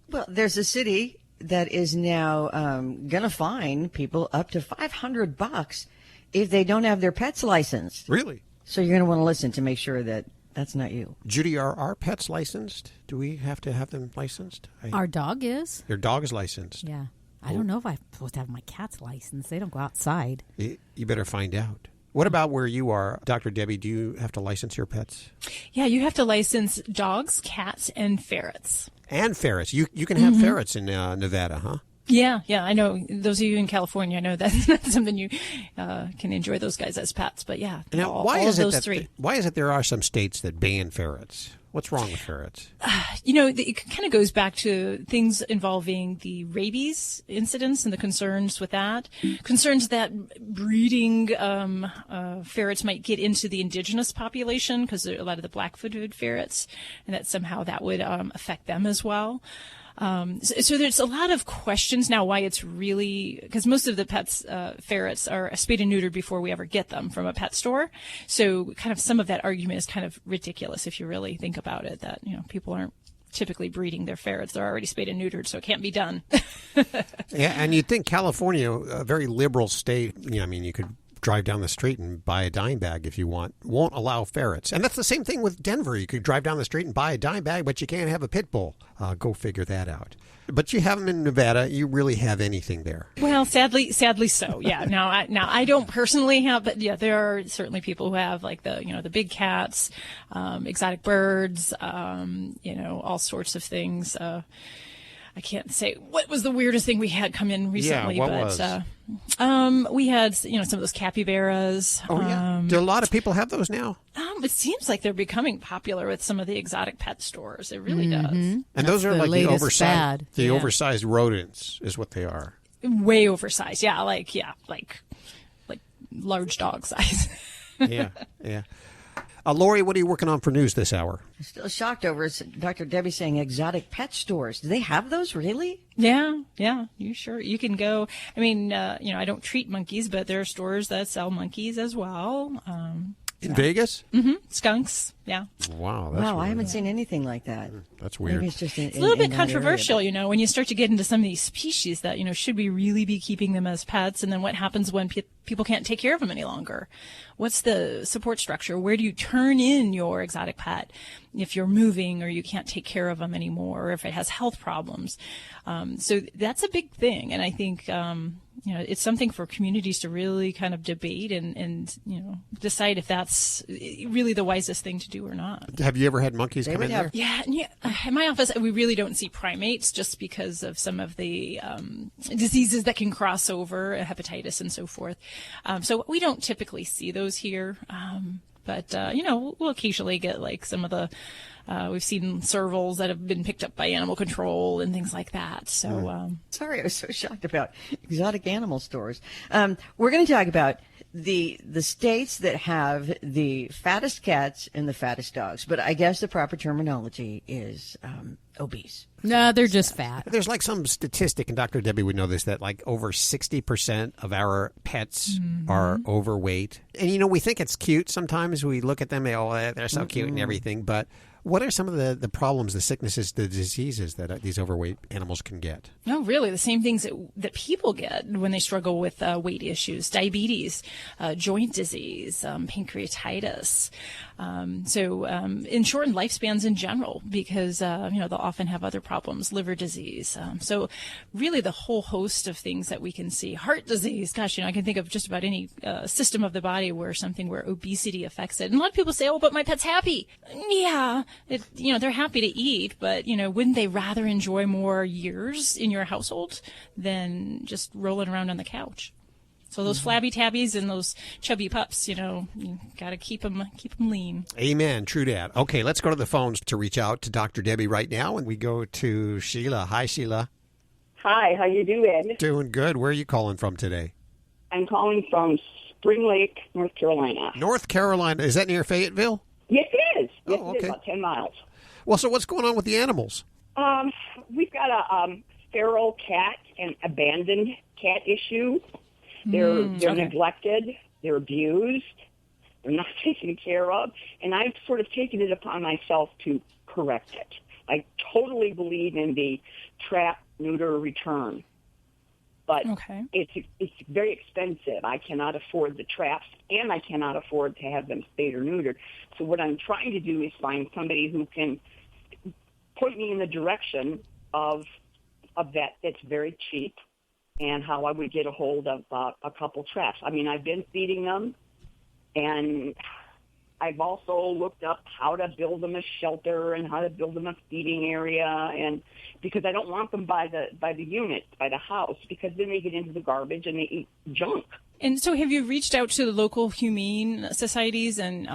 Well, there's a city that is now going to fine people up to $500 if they don't have their pets licensed. Really? So you're going to want to listen to make sure that that's not you. Judy, are our pets licensed? Do we have to have them licensed? Our dog is. Your dog is licensed? Yeah. I don't know if I'm supposed to have my cats licensed. They don't go outside. You better find out. What about where you are? Dr. Debbie, do you have to license your pets? Yeah, you have to license dogs, cats, and ferrets. And ferrets. You can have ferrets in Nevada, huh? Yeah, I know. Those of you in California, I know that's not something you can enjoy those guys as pets. But yeah, now, why is it there are some states that ban ferrets? What's wrong with ferrets? It kind of goes back to things involving the rabies incidents and the concerns with that. Concerns that breeding ferrets might get into the indigenous population because a lot of the black-footed ferrets, and that somehow that would affect them as well. So there's a lot of questions now why it's really, because most of the ferrets are spayed and neutered before we ever get them from a pet store. So kind of some of that argument is kind of ridiculous if you really think about it, that, people aren't typically breeding their ferrets. They're already spayed and neutered, so it can't be done. Yeah, and you'd think California, a very liberal state, you could drive down the street and buy a dime bag if you want. Won't allow ferrets. And that's the same thing with Denver. You could drive down the street and buy a dime bag, but you can't have a pit bull. Go figure that out. But you have them in Nevada. You really have anything there. Well, sadly so. Yeah. Now I don't personally have, but yeah, there are certainly people who have like the big cats, exotic birds, all sorts of things. I can't say what was the weirdest thing we had come in recently, we had some of those capybaras. Oh yeah, do a lot of people have those now? It seems like they're becoming popular with some of the exotic pet stores. It really does. And those are like the oversized rodents, is what they are. Way oversized, yeah, like large dog size. yeah. Lori, what are you working on for news this hour? I'm still shocked over Dr. Debbie saying exotic pet stores. Do they have those really? Yeah. You can go. I mean, I don't treat monkeys, but there are stores that sell monkeys as well. In Vegas? Mm-hmm. Skunks, yeah. Wow. I haven't seen anything like that. That's weird. Maybe it's just it's a little bit controversial, when you start to get into some of these species that, should we really be keeping them as pets? And then what happens when people can't take care of them any longer? What's the support structure? Where do you turn in your exotic pet if you're moving or you can't take care of them anymore, or if it has health problems? So that's a big thing. And I think, it's something for communities to really kind of debate and decide if that's really the wisest thing to do or not. Have you ever had monkeys come in there? Yeah. In my office, we really don't see primates just because of some of the diseases that can cross over, hepatitis and so forth. So we don't typically see those here. But we'll occasionally get like some of the, we've seen servals that have been picked up by animal control and things like that. So, sorry, I was so shocked about exotic animal stores. We're going to talk about the states that have the fattest cats and the fattest dogs, but I guess the proper terminology is obese. No, they're just fat. There's like some statistic, and Dr. Debbie would know this, that like over 60% of our pets are overweight. And, we think it's cute sometimes. We look at them, they're so cute and everything. But what are some of the problems, the sicknesses, the diseases that these overweight animals can get? No, really, the same things that people get when they struggle with weight issues: diabetes, joint disease, pancreatitis. And shortened lifespans in general, because they'll often have other problems, liver disease. So really the whole host of things that we can see. Heart disease, gosh, I can think of just about any system of the body where obesity affects it. And a lot of people say, oh, but my pet's happy. Yeah, they're happy to eat, but wouldn't they rather enjoy more years in your household than just rolling around on the couch? So those flabby tabbies and those chubby pups, you got to keep them lean. Amen. True that. Okay, let's go to the phones to reach out to Dr. Debbie right now, and we go to Sheila. Hi, Sheila. Hi, how you doing? Doing good. Where are you calling from today? I'm calling from Spring Lake, North Carolina. North Carolina. Is that near Fayetteville? Yes, it is. Yes, okay. It is, about 10 miles. Well, so what's going on with the animals? We've got a feral cat and abandoned cat issue. They're neglected, they're abused, they're not taken care of, and I've sort of taken it upon myself to correct it. I totally believe in the trap, neuter, return, but it's very expensive. I cannot afford the traps, and I cannot afford to have them spayed or neutered. So what I'm trying to do is find somebody who can point me in the direction of that that's very cheap, and how I would get a hold of a couple traps. I mean, I've been feeding them, and I've also looked up how to build them a shelter and how to build them a feeding area, and because I don't want them by the unit, by the house, because then they get into the garbage and they eat junk. And so have you reached out to the local humane societies and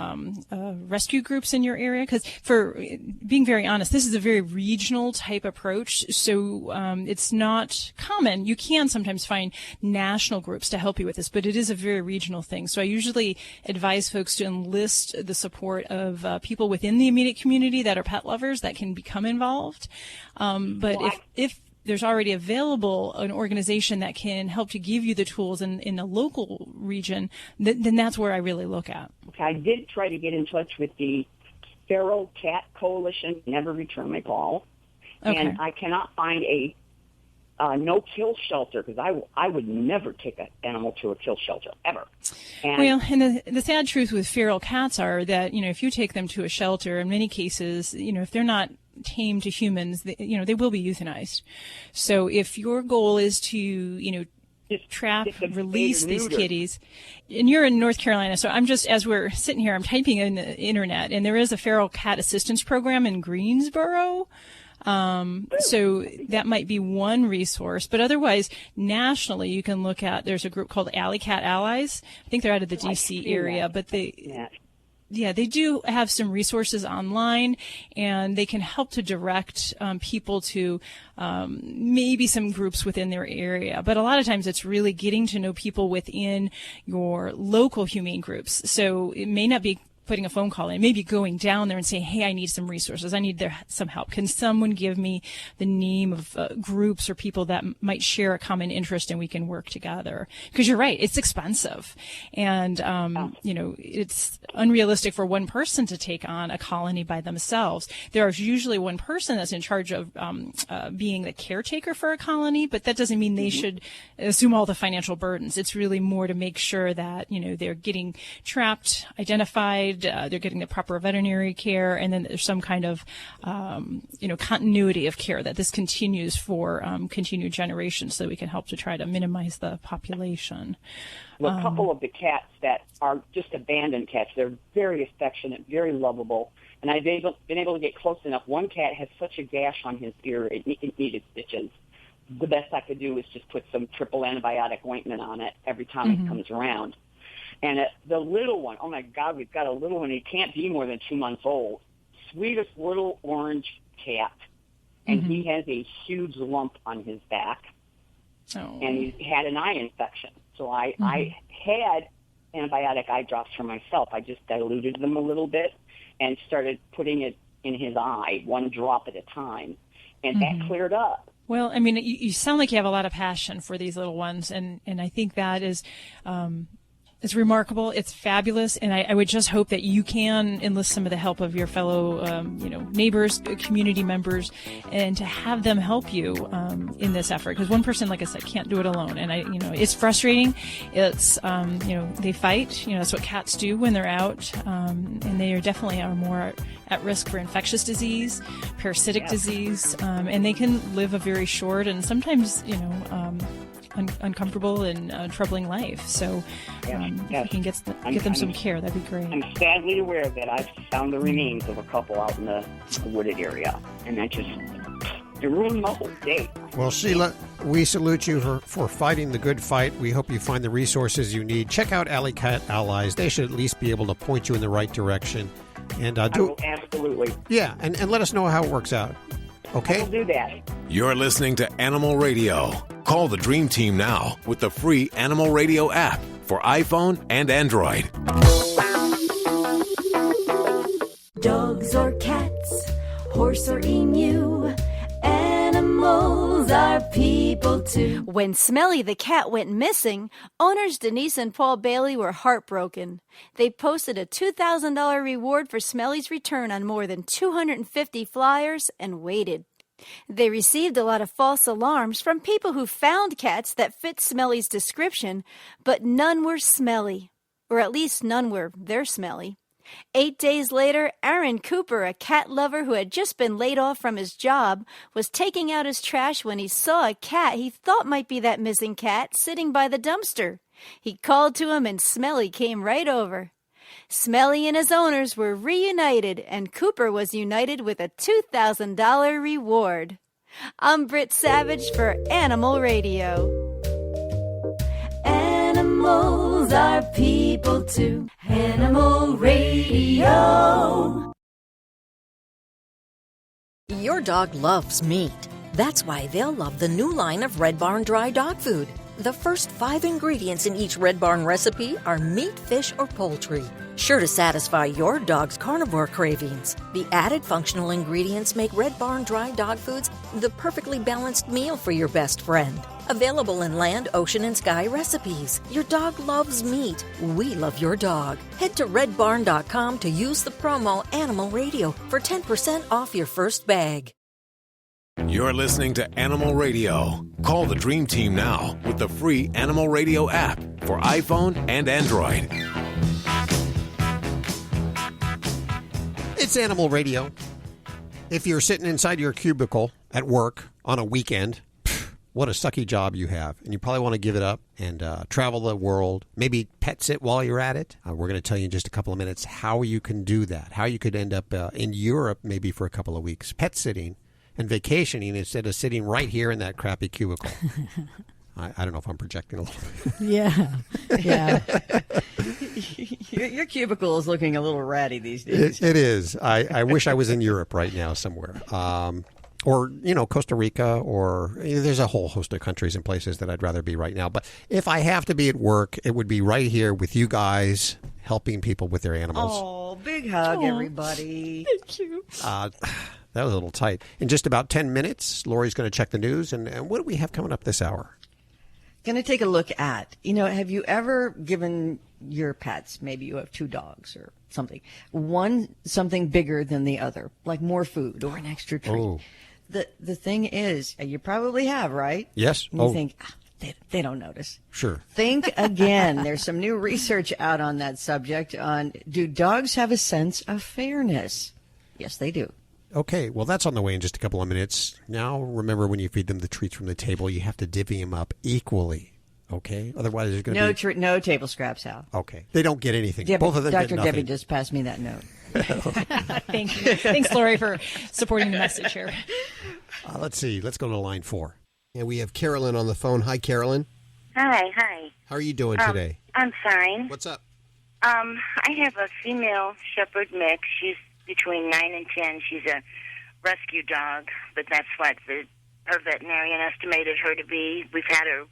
rescue groups in your area? Because for being very honest, this is a very regional type approach. So it's not common. You can sometimes find national groups to help you with this, but it is a very regional thing. So I usually advise folks to enlist the support of people within the immediate community that are pet lovers that can become involved. But if there's already available an organization that can help to give you the tools in a local region, then that's where I really look at. Okay, I did try to get in touch with the Feral Cat Coalition, never returned my call. Okay. And I cannot find a no-kill shelter, because I would never take an animal to a kill shelter, ever. Well, and the sad truth with feral cats are that, if you take them to a shelter, in many cases, if they're not tame to humans, they will be euthanized. So if your goal is to, trap, release these kitties, and you're in North Carolina, so I'm just, as we're sitting here, I'm typing in the internet, and there is a feral cat assistance program in Greensboro. So that might be one resource, but otherwise nationally you can look at, there's a group called Alley Cat Allies. I think they're out of the DC area, but they do have some resources online, and they can help to direct people to maybe some groups within their area. But a lot of times it's really getting to know people within your local humane groups. So it may not be putting a phone call in, maybe going down there and saying, hey, I need some resources. I need some help. Can someone give me the name of groups or people that might share a common interest and we can work together? Because you're right, it's expensive. And, it's unrealistic for one person to take on a colony by themselves. There is usually one person that's in charge of being the caretaker for a colony, but that doesn't mean they should assume all the financial burdens. It's really more to make sure that, they're getting trapped, identified, they're getting the proper veterinary care, and then there's some kind of, continuity of care that this continues for continued generations, so that we can help to try to minimize the population. Well, a couple of the cats that are just abandoned cats, they're very affectionate, very lovable, and I've been able to get close enough. One cat has such a gash on his ear, it needed stitches. The best I could do was just put some triple antibiotic ointment on it every time it comes around. And the little one, oh my God, we've got a little one. He can't be more than 2 months old. Sweetest little orange cat. And he has a huge lump on his back. Oh. And he had an eye infection. So I had antibiotic eye drops for myself. I just diluted them a little bit and started putting it in his eye, one drop at a time. And that cleared up. Well, I mean, you sound like you have a lot of passion for these little ones. And I think that is... it's remarkable. It's fabulous. And I would just hope that you can enlist some of the help of your fellow, neighbors, community members, and to have them help you in this effort. Because one person, like I said, can't do it alone. And it's frustrating. It's, they fight. That's what cats do when they're out. And they definitely are more at risk for infectious disease, parasitic disease, and they can live a very short and sometimes, uncomfortable and troubling life. So if you can get them some care, that'd be great. I'm sadly aware that I've found the remains of a couple out in the wooded area, and that just it ruined my whole day. Well, Sheila, we salute you for fighting the good fight. We hope you find the resources you need. Check out Alley Cat Allies. They should at least be able to point you in the right direction. And absolutely. Yeah, and let us know how it works out. Okay? I'll do that. You're listening to Animal Radio. Call the Dream Team now with the free Animal Radio app for iPhone and Android. Dogs or cats, horse or emu, animals are people too. When Smelly the cat went missing, owners Denise and Paul Bailey were heartbroken. They posted a $2,000 reward for Smelly's return on more than 250 flyers and waited. They received a lot of false alarms from people who found cats that fit Smelly's description, but none were smelly, or at least none were their Smelly. 8 days later, Aaron Cooper, a cat lover who had just been laid off from his job, was taking out his trash when he saw a cat he thought might be that missing cat sitting by the dumpster. He called to him and Smelly came right over. Smelly and his owners were reunited, and Cooper was united with a $2,000 reward. I'm Britt Savage for Animal Radio. Animals are people too. Animal Radio. Your dog loves meat. That's why they'll love the new line of Red Barn dry dog food. The first 5 ingredients in each Red Barn recipe are meat, fish, or poultry, sure to satisfy your dog's carnivore cravings. The added functional ingredients make Red Barn dry dog foods the perfectly balanced meal for your best friend. Available in land, ocean, and sky recipes. Your dog loves meat. We love your dog. Head to redbarn.com to use the promo Animal Radio for 10% off your first bag. You're listening to Animal Radio. Call the Dream Team now with the free Animal Radio app for iPhone and Android. It's Animal Radio. If you're sitting inside your cubicle at work on a weekend, what a sucky job you have. And you probably want to give it up and travel the world. Maybe pet sit while you're at it. We're going to tell you in just a couple of minutes how you can do that. How you could end up in Europe maybe for a couple of weeks. Pet sitting and vacationing instead of sitting right here in that crappy cubicle. I don't know if I'm projecting a little bit. Yeah. Your cubicle is looking a little ratty these days. It is. I wish I was in Europe right now somewhere. Or, Costa Rica, or there's a whole host of countries and places that I'd rather be right now. But if I have to be at work, it would be right here with you guys helping people with their animals. Oh, big hug, everybody. Thank you. That was a little tight. In just about 10 minutes, Lori's going to check the news. And what do we have coming up this hour? Going to take a look at, have you ever given your pets, maybe you have 2 dogs or something, one something bigger than the other, like more food or an extra treat? Oh. The thing is, you probably have, right? Yes. And you think, they don't notice. Sure. Think again. There's some new research out on that subject on, do dogs have a sense of fairness? Yes, they do. Okay, well, that's on the way in just a couple of minutes. Now, remember, when you feed them the treats from the table, you have to divvy them up equally, okay? Otherwise, there's going to be... No table scraps, Hal. Okay. They don't get anything. Both of them Dr. get nothing. Debbie just passed me that note. Thank you. Thanks, Lori, for supporting the message here. Let's see. Let's go to line 4. And we have Carolyn on the phone. Hi, Carolyn. Hi. How are you doing today? I'm fine. What's up? I have a female shepherd mix. She's between 9 and 10. She's a rescue dog, but that's what her veterinarian estimated her to be. We've had her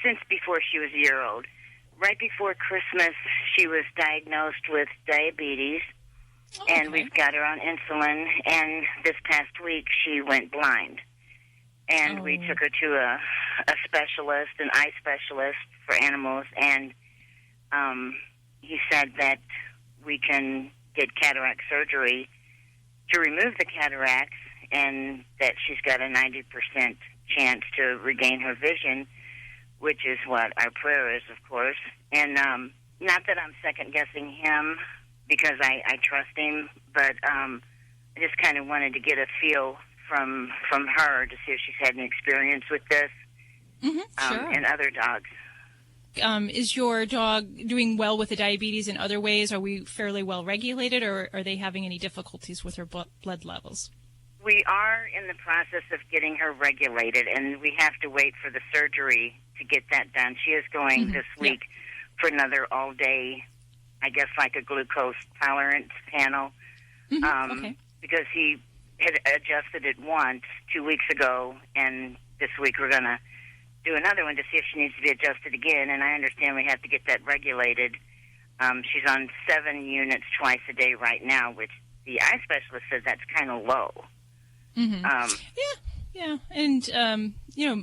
since before she was a year old. Right before Christmas, she was diagnosed with diabetes, and we've got her on insulin, and this past week she went blind. And we took her to a specialist, an eye specialist for animals, and he said that we can get cataract surgery to remove the cataracts, and that she's got a 90% chance to regain her vision, which is what our prayer is, of course. And not that I'm second-guessing him, because I trust him, but I just kind of wanted to get a feel from her to see if she's had an experience with this and other dogs. Is your dog doing well with the diabetes in other ways? Are we fairly well regulated, or are they having any difficulties with her blood levels? We are in the process of getting her regulated, and we have to wait for the surgery to get that done. She is going this week for another all-day, I guess, like a glucose tolerance panel, because he had adjusted it once 2 weeks ago, and this week we're going to do another one to see if she needs to be adjusted again, and I understand we have to get that regulated. She's on 7 units twice a day right now, which the eye specialist said that's kind of low. Yeah, and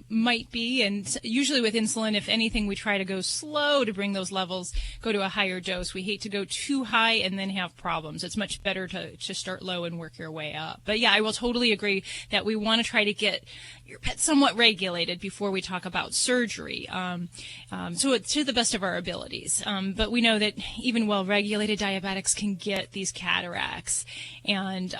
might be, and usually with insulin, if anything, we try to go slow to bring those levels, go to a higher dose. We hate to go too high and then have problems. It's much better to start low and work your way up. But yeah, I will totally agree that we want to try to get your pet somewhat regulated before we talk about surgery. So it's to the best of our abilities. But we know that even well-regulated diabetics can get these cataracts. And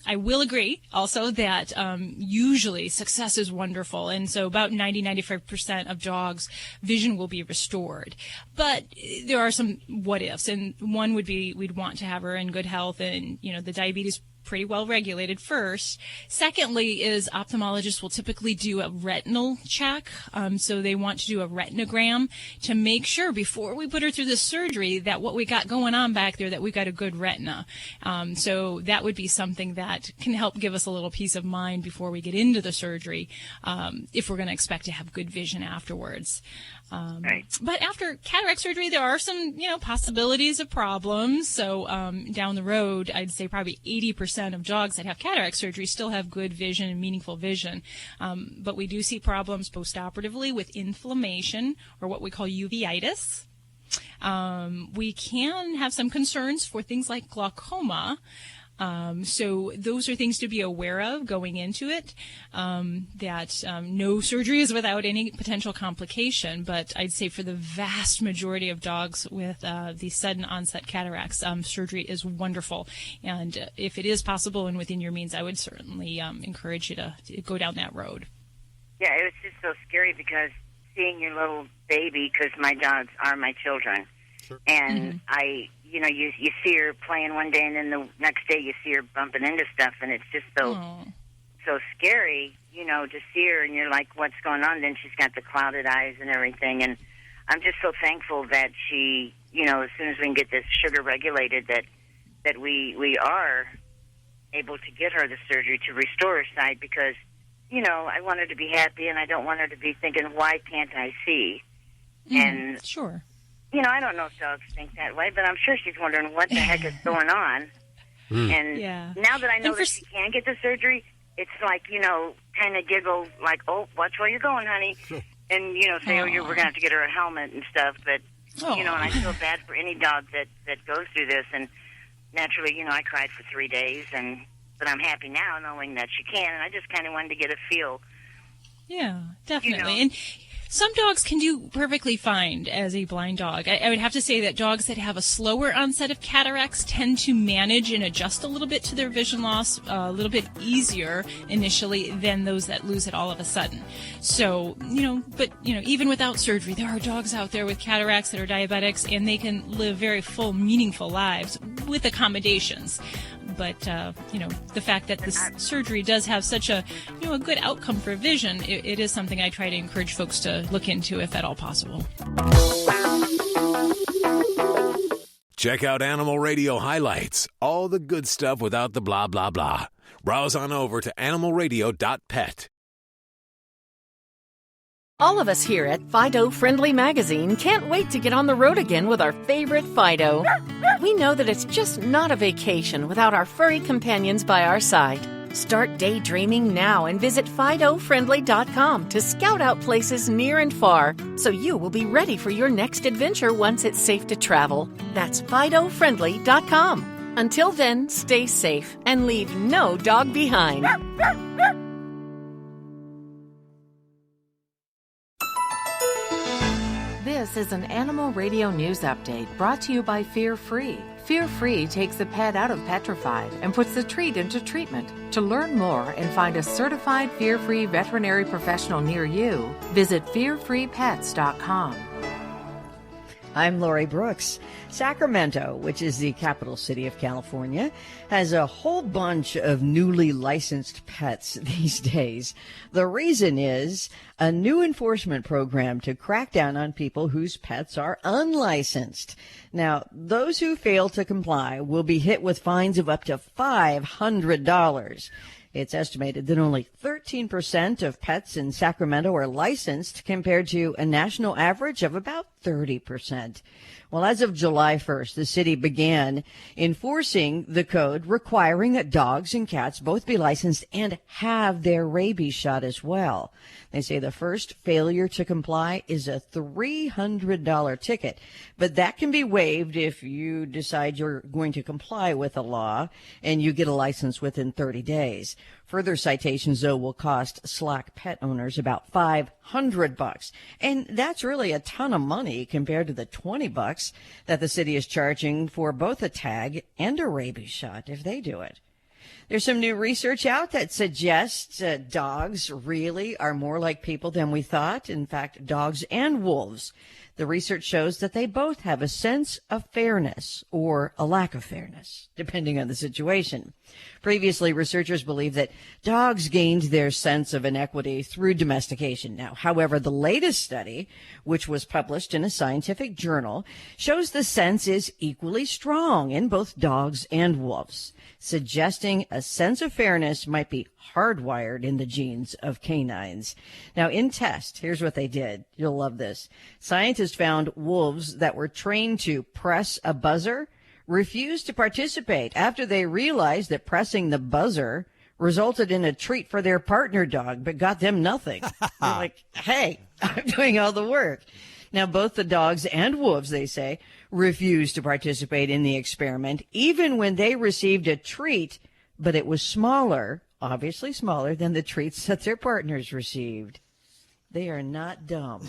I will agree also that usually success is wonderful. And so about 90-95% of dogs' vision will be restored. But there are some what-ifs. And one would be we'd want to have her in good health, and, the diabetes pretty well regulated first. Secondly is ophthalmologists will typically do a retinal check. So they want to do a retinogram to make sure before we put her through the surgery that what we got going on back there, that we've got a good retina. So that would be something that can help give us a little peace of mind before we get into the surgery, if we're going to expect to have good vision afterwards. But after cataract surgery, there are some, possibilities of problems. So down the road, I'd say probably 80% of dogs that have cataract surgery still have good vision and meaningful vision. But we do see problems postoperatively with inflammation, or what we call uveitis. We can have some concerns for things like glaucoma. So those are things to be aware of going into it, that no surgery is without any potential complication. But I'd say for the vast majority of dogs with the sudden onset cataracts, surgery is wonderful. And if it is possible and within your means, I would certainly encourage you to go down that road. Yeah, it was just so scary because seeing your little baby, because my dogs are my children. Sure. And you see her playing one day, and then the next day you see her bumping into stuff, and it's just so scary, to see her, and you're like, what's going on? Then she's got the clouded eyes and everything, and I'm just so thankful that she, as soon as we can get this sugar regulated, that we are able to get her the surgery to restore her sight, because, I want her to be happy, and I don't want her to be thinking, why can't I see? And sure. I don't know if dogs think that way, but I'm sure she's wondering what the heck is going on. And now that I know that she can get the surgery, it's like, kind of giggle like, oh, watch where you're going, honey. And, say, we're going to have to get her a helmet and stuff. But, and I feel bad for any dog that goes through this. And naturally, I cried for 3 days. But I'm happy now knowing that she can. And I just kind of wanted to get a feel. Yeah, definitely. And some dogs can do perfectly fine as a blind dog. I would have to say that dogs that have a slower onset of cataracts tend to manage and adjust a little bit to their vision loss a little bit easier initially than those that lose it all of a sudden. So, even without surgery, there are dogs out there with cataracts that are diabetics, and they can live very full, meaningful lives with accommodations. But, the fact that this surgery does have such a good outcome for vision, it is something I try to encourage folks to look into if at all possible. Check out Animal Radio highlights, all the good stuff without the blah, blah, blah. Browse on over to animalradio.pet. All of us here at Fido Friendly Magazine can't wait to get on the road again with our favorite Fido. We know that it's just not a vacation without our furry companions by our side. Start daydreaming now and visit FidoFriendly.com to scout out places near and far so you will be ready for your next adventure once it's safe to travel. That's FidoFriendly.com. Until then, stay safe and leave no dog behind. This is an Animal Radio News Update brought to you by Fear Free. Fear Free takes the pet out of petrified and puts the treat into treatment. To learn more and find a certified Fear Free veterinary professional near you, visit fearfreepets.com. I'm Lori Brooks. Sacramento, which is the capital city of California, has a whole bunch of newly licensed pets these days. The reason is a new enforcement program to crack down on people whose pets are unlicensed. Now, those who fail to comply will be hit with fines of up to $500. It's estimated that only 13% of pets in Sacramento are licensed compared to a national average of about 30%. Well, as of July 1st, the city began enforcing the code requiring that dogs and cats both be licensed and have their rabies shot as well. They say the first failure to comply is a $300 ticket, but that can be waived if you decide you're going to comply with the law and you get a license within 30 days. Further citations, though, will cost slack pet owners about $500. And that's really a ton of money compared to the $20 that the city is charging for both a tag and a rabies shot if they do it. There's some new research out that suggests dogs really are more like people than we thought. In fact, dogs and wolves. The research shows that they both have a sense of fairness or a lack of fairness, depending on the situation. Previously, researchers believed that dogs gained their sense of inequity through domestication. Now, however, the latest study, which was published in a scientific journal, shows the sense is equally strong in both dogs and wolves, suggesting a sense of fairness might be hardwired in the genes of canines. Now, in test, here's what they did. You'll love this. Scientists found wolves that were trained to press a buzzer refused to participate after they realized that pressing the buzzer resulted in a treat for their partner dog, but got them nothing. They're like, hey, I'm doing all the work. Now, both the dogs and wolves, they say, refused to participate in the experiment, even when they received a treat, but it was smaller, obviously smaller than the treats that their partners received. They are not dumb.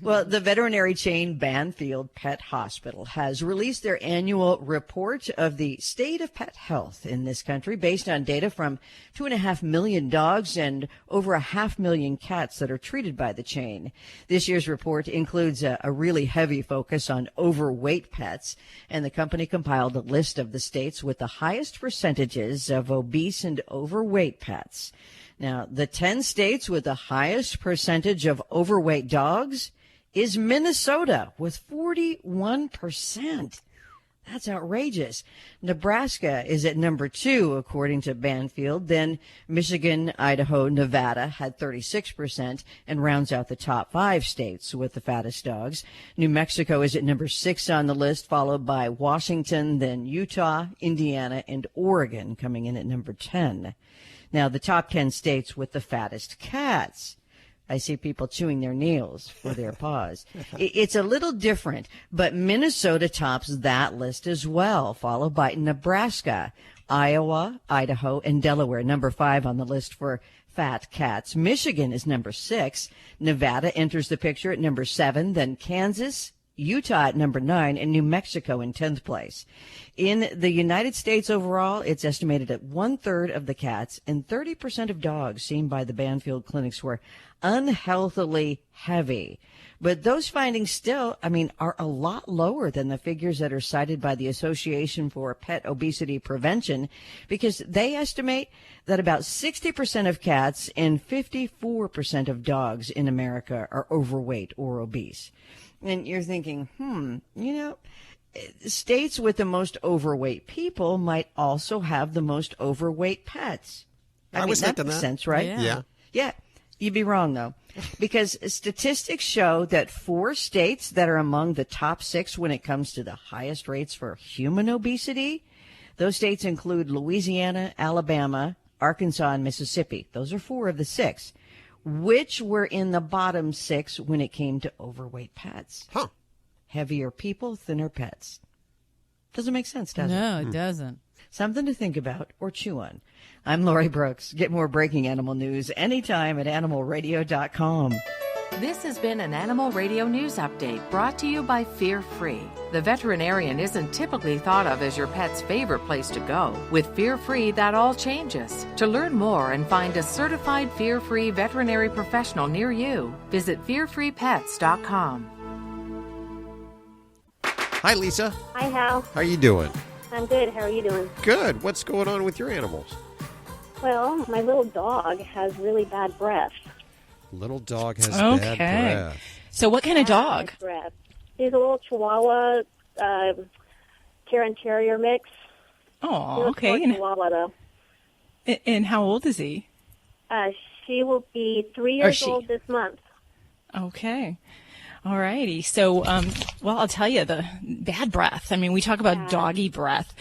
Well, the veterinary chain Banfield Pet Hospital has released their annual report of the state of pet health in this country based on data from 2.5 million dogs and over 500,000 cats that are treated by the chain. This year's report includes a really heavy focus on overweight pets, and the company compiled a list of the states with the highest percentages of obese and overweight pets. Now, the 10 states with the highest percentage of overweight dogs is Minnesota with 41%. That's outrageous. Nebraska is at number 2, according to Banfield. Then Michigan, Idaho, Nevada had 36% and rounds out the top 5 states with the fattest dogs. New Mexico is at number 6 on the list, followed by Washington, then Utah, Indiana, and Oregon coming in at number 10. Now, the top 10 states with the fattest cats. I see people chewing their nails for their paws. It's a little different, but Minnesota tops that list as well, followed by Nebraska, Iowa, Idaho, and Delaware, number 5 on the list for fat cats. Michigan is number 6. Nevada enters the picture at number 7, then Kansas, Utah at number 9, and New Mexico in 10th place. In the United States overall, it's estimated that 1/3 of the cats and 30% of dogs seen by the Banfield clinics were unhealthily heavy. But those findings still, are a lot lower than the figures that are cited by the Association for Pet Obesity Prevention, because they estimate that about 60% of cats and 54% of dogs in America are overweight or obese. And you're thinking, states with the most overweight people might also have the most overweight pets. I was thinking that makes that. sense, right? Yeah. You'd be wrong, though, because statistics show that 4 states that are among the top 6 when it comes to the highest rates for human obesity, those states include Louisiana, Alabama, Arkansas, and Mississippi. Those are 4 of the 6. Which were in the bottom 6 when it came to overweight pets. Heavier people, thinner pets. Doesn't make sense, does it? No, it doesn't. Something to think about or chew on. I'm Lori Brooks. Get more breaking animal news anytime at animalradio.com. This has been an Animal Radio News Update brought to you by Fear Free. The veterinarian isn't typically thought of as your pet's favorite place to go. With Fear Free, that all changes. To learn more and find a certified Fear Free veterinary professional near you, visit fearfreepets.com. Hi, Lisa. Hi, Hal. How are you doing? I'm good. How are you doing? Good. What's going on with your animals? Well, my little dog has really bad breath. Little dog has bad breath. So what kind of dog? Bad breath. He's a little Chihuahua, Karen Terrier mix. Oh, okay. And, Chihuahua, though. And how old is he? She will be 3 years old this month. Okay. All righty. So, well, I'll tell you, the bad breath. We talk about doggy breath.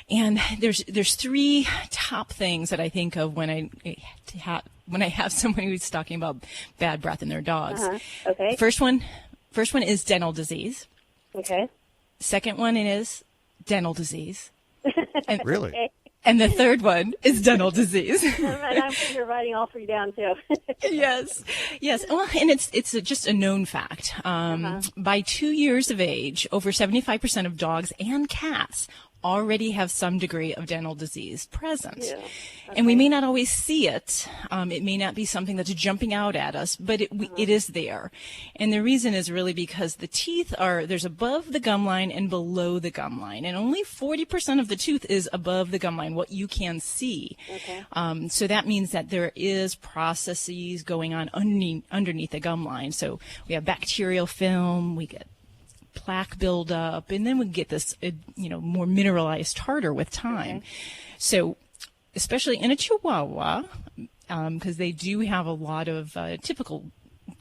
And there's 3 top things that I think of when I have someone who's talking about bad breath in their dogs. Okay. First one is dental disease. Okay. Second one is dental disease. And, really? Okay. And the third one is dental disease. I'm writing all 3 down too. Yes. Well, and it's just a known fact. By 2 years of age, over 75% of dogs and cats already have some degree of dental disease present. Yeah. Okay. And we may not always see it. It may not be something that's jumping out at us, but it is there. And the reason is really because the teeth there's above the gum line and below the gum line. And only 40% of the tooth is above the gum line, what you can see. Okay. So that means that there is processes going on underneath the gum line. So we have bacterial film, we get plaque buildup, and then we get this, more mineralized tartar with time. Okay. So, especially in a Chihuahua, because they do have a lot of typical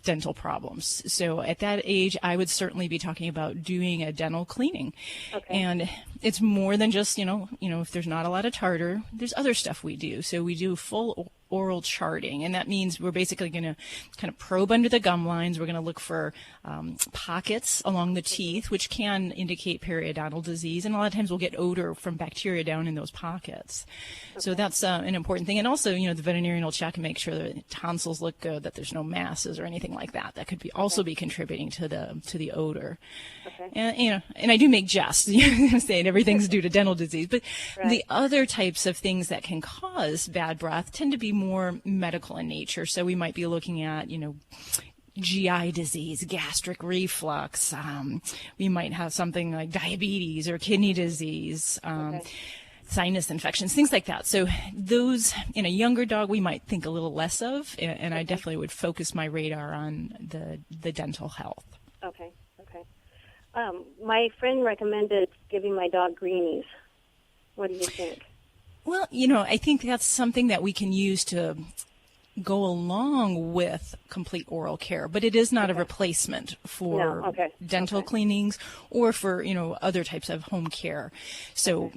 dental problems. So at that age, I would certainly be talking about doing a dental cleaning. Okay. And it's more than just, if there's not a lot of tartar, there's other stuff we do. So we do full oral charting, and that means we're basically going to kind of probe under the gum lines. We're going to look for pockets along the teeth, which can indicate periodontal disease, and a lot of times we'll get odor from bacteria down in those pockets. So that's an important thing. And also, the veterinarian will check and make sure that tonsils look good, that there's no masses or anything like that. That could be also be contributing to the odor. Okay. And I do make jests, saying everything's due to dental disease, but the other types of things that can cause bad breath tend to be more medical in nature. So we might be looking at, GI disease, gastric reflux. We might have something like diabetes or kidney disease, sinus infections, things like that. So those in a younger dog we might think a little less of, and I definitely would focus my radar on the dental health. Okay. My friend recommended giving my dog greenies. What do you think? Well, I think that's something that we can use to go along with complete oral care, but it is not a replacement for dental cleanings or for, other types of home care. So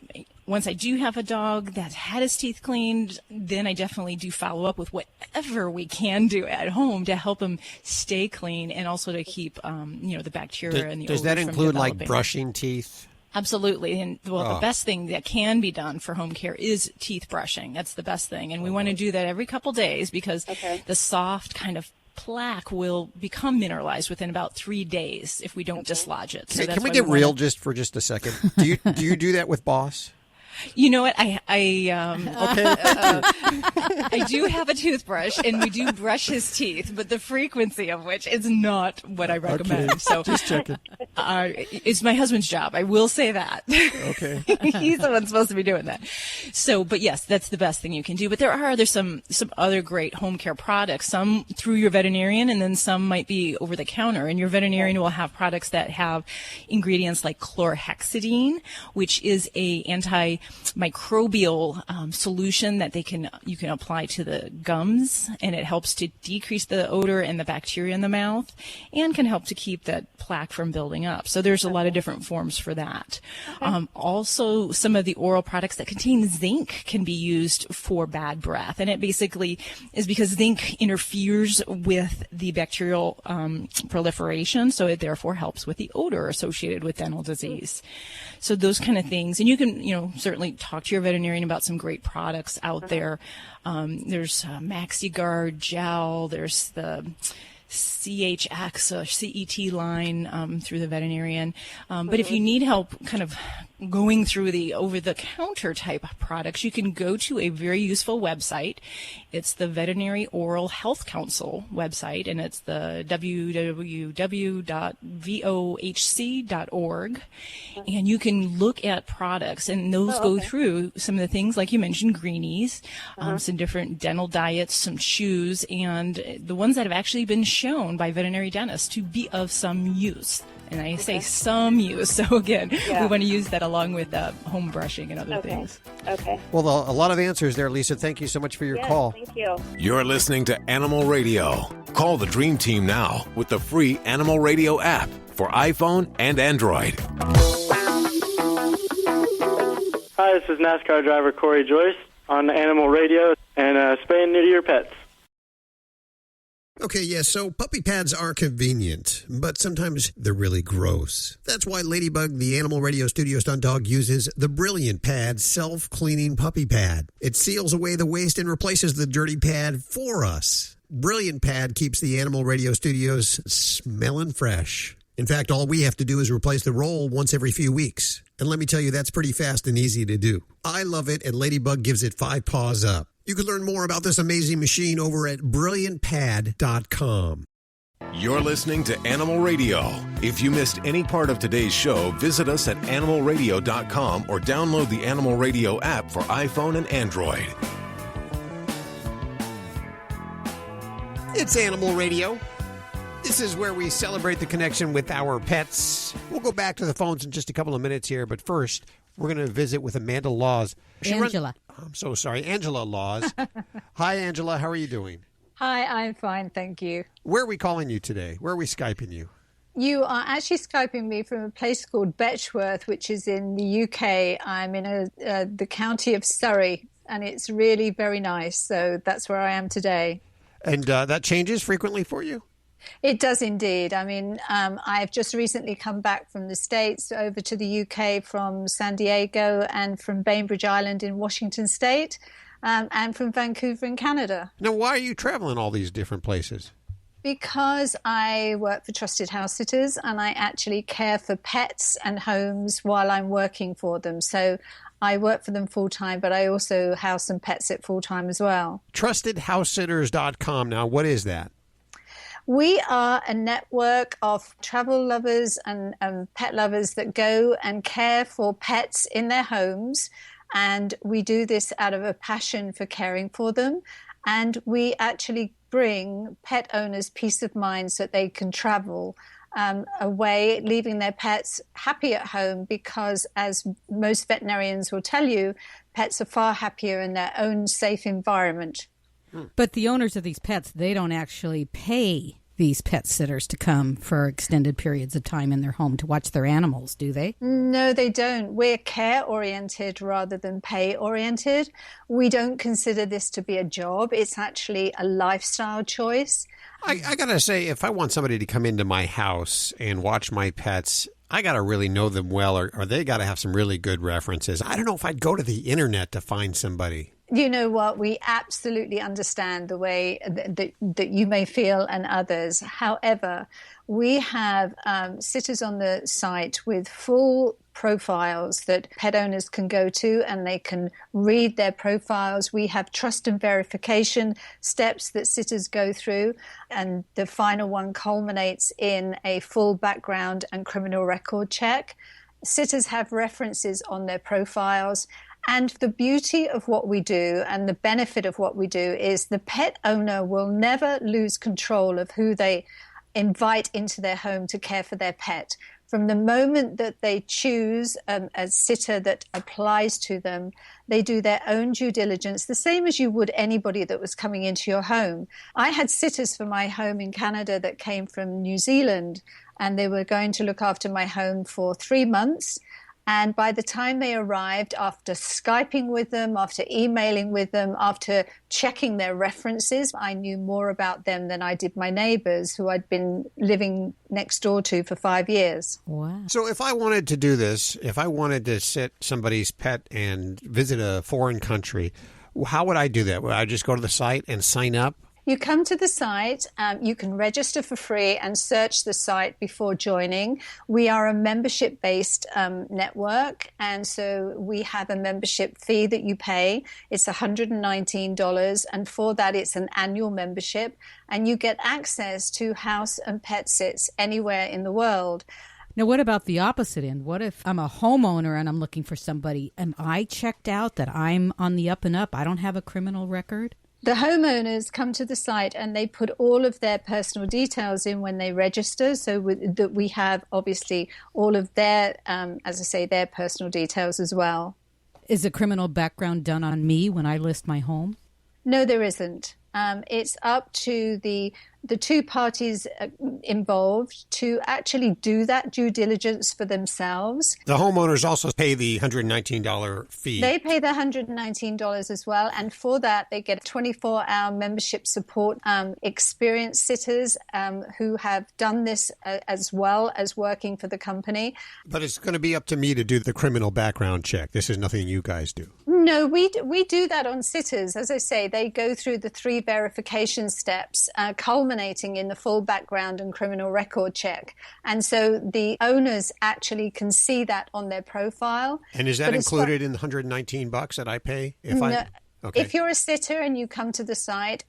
once I do have a dog that's had his teeth cleaned, then I definitely do follow up with whatever we can do at home to help him stay clean and also to keep, the bacteria and the Does odor that from include developing. like brushing teeth? Absolutely. And the best thing that can be done for home care is teeth brushing. That's the best thing. And we want to do that every couple days because the soft kind of plaque will become mineralized within about 3 days if we don't dislodge it. So Can we get real just for just a second? Do you do that with Boss? You know what? I do have a toothbrush, and we do brush his teeth, but the frequency of which is not what I recommend. Okay. So Just checking. It's my husband's job. I will say that. Okay. He's the one supposed to be doing that. So, but yes, that's the best thing you can do. But there are some other great home care products. Some through your veterinarian, and then some might be over the counter. And your veterinarian will have products that have ingredients like chlorhexidine, which is a antimicrobial solution that you can apply to the gums, and it helps to decrease the odor and the bacteria in the mouth, and can help to keep that plaque from building up. So there's a lot of different forms for that. Also, some of the oral products that contain zinc can be used for bad breath, and it basically is because zinc interferes with the bacterial proliferation, so it therefore helps with the odor associated with dental disease. So those kind of things, and you can certainly talk to your veterinarian about some great products out there. There's MaxiGuard gel. There's the CHX or CET line through the veterinarian. But if you need help kind of going through the over-the-counter type products, you can go to a very useful website. It's the Veterinary Oral Health Council website, and it's the www.vohc.org. And you can look at products, and those go through some of the things like you mentioned, greenies, some different dental diets, some chews, and the ones that have actually been shown by veterinary dentists to be of some use. And I say some use. So again, we want to use that along with home brushing and other things. Okay. Well, a lot of answers there, Lisa. Thank you so much for your call. Thank you. You're listening to Animal Radio. Call the Dream Team now with the free Animal Radio app for iPhone and Android. Hi, this is NASCAR driver Corey Joyce on Animal Radio, and spay and neuter your pets. Okay, yes, so puppy pads are convenient, but sometimes they're really gross. That's why Ladybug, the Animal Radio Studio stunt dog, uses the Brilliant Pad self-cleaning puppy pad. It seals away the waste and replaces the dirty pad for us. Brilliant Pad keeps the Animal Radio Studios smelling fresh. In fact, all we have to do is replace the roll once every few weeks. And let me tell you, that's pretty fast and easy to do. I love it, and Ladybug gives it 5 paws up. You can learn more about this amazing machine over at brilliantpad.com. You're listening to Animal Radio. If you missed any part of today's show, visit us at animalradio.com or download the Animal Radio app for iPhone and Android. It's Animal Radio. This is where we celebrate the connection with our pets. We'll go back to the phones in just a couple of minutes here, but first, we're going to visit with Amanda Laws. Angela. I'm so sorry. Angela Laws. Hi, Angela. How are you doing? Hi, I'm fine, thank you. Where are we calling you today? Where are we Skyping you? You are actually Skyping me from a place called Betchworth, which is in the UK. I'm in the county of Surrey, and it's really very nice. So that's where I am today. And that changes frequently for you? It does indeed. I mean, I've just recently come back from the States over to the UK from San Diego and from Bainbridge Island in Washington State and from Vancouver in Canada. Now, why are you traveling all these different places? Because I work for Trusted House Sitters and I actually care for pets and homes while I'm working for them. So I work for them full-time, but I also house and pet sit full-time as well. TrustedHouseSitters.com. Now, what is that? We are a network of travel lovers and pet lovers that go and care for pets in their homes. And we do this out of a passion for caring for them. And we actually bring pet owners peace of mind so that they can travel away, leaving their pets happy at home, because as most veterinarians will tell you, pets are far happier in their own safe environment. But the owners of these pets, they don't actually pay these pet sitters to come for extended periods of time in their home to watch their animals, do they? No, they don't. We're care-oriented rather than pay-oriented. We don't consider this to be a job. It's actually a lifestyle choice. I got to say, if I want somebody to come into my house and watch my pets, I got to really know them well, or they got to have some really good references. I don't know if I'd go to the internet to find somebody. You know what? We absolutely understand the way that you may feel and others. However, we have sitters on the site with full profiles that pet owners can go to, and they can read their profiles. We have trust and verification steps that sitters go through, and the final one culminates in a full background and criminal record check. Sitters have references on their profiles. And the beauty of what we do and the benefit of what we do is the pet owner will never lose control of who they invite into their home to care for their pet. From the moment that they choose a sitter that applies to them, they do their own due diligence, the same as you would anybody that was coming into your home. I had sitters for my home in Canada that came from New Zealand, and they were going to look after my home for 3 months. And by the time they arrived, after Skyping with them, after emailing with them, after checking their references, I knew more about them than I did my neighbors who I'd been living next door to for 5 years. Wow. So if I wanted to do this, if I wanted to sit somebody's pet and visit a foreign country, how would I do that? Would I just go to the site and sign up? You come to the site, you can register for free and search the site before joining. We are a membership-based network, and so we have a membership fee that you pay. It's $119, and for that it's an annual membership, and you get access to house and pet sits anywhere in the world. Now, what about the opposite end? What if I'm a homeowner and I'm looking for somebody? Am I checked out that I'm on the up and up? I don't have a criminal record? The homeowners come to the site and they put all of their personal details in when they register, so that we have obviously all of their, as I say, their personal details as well. Is a criminal background done on me when I list my home? No, there isn't. It's up to the two parties involved to actually do that due diligence for themselves. The homeowners also pay the $119 fee. They pay the $119 as well, and for that they get 24-hour membership support, experienced sitters who have done this as well as working for the company. But it's going to be up to me to do the criminal background check. This is nothing you guys do. No, we do that on sitters. As I say, they go through the 3 verification steps, culminating in the full background and criminal record check. And so the owners actually can see that on their profile. And is that included in the $119 that I pay? Okay. If you're a sitter and you come to the site,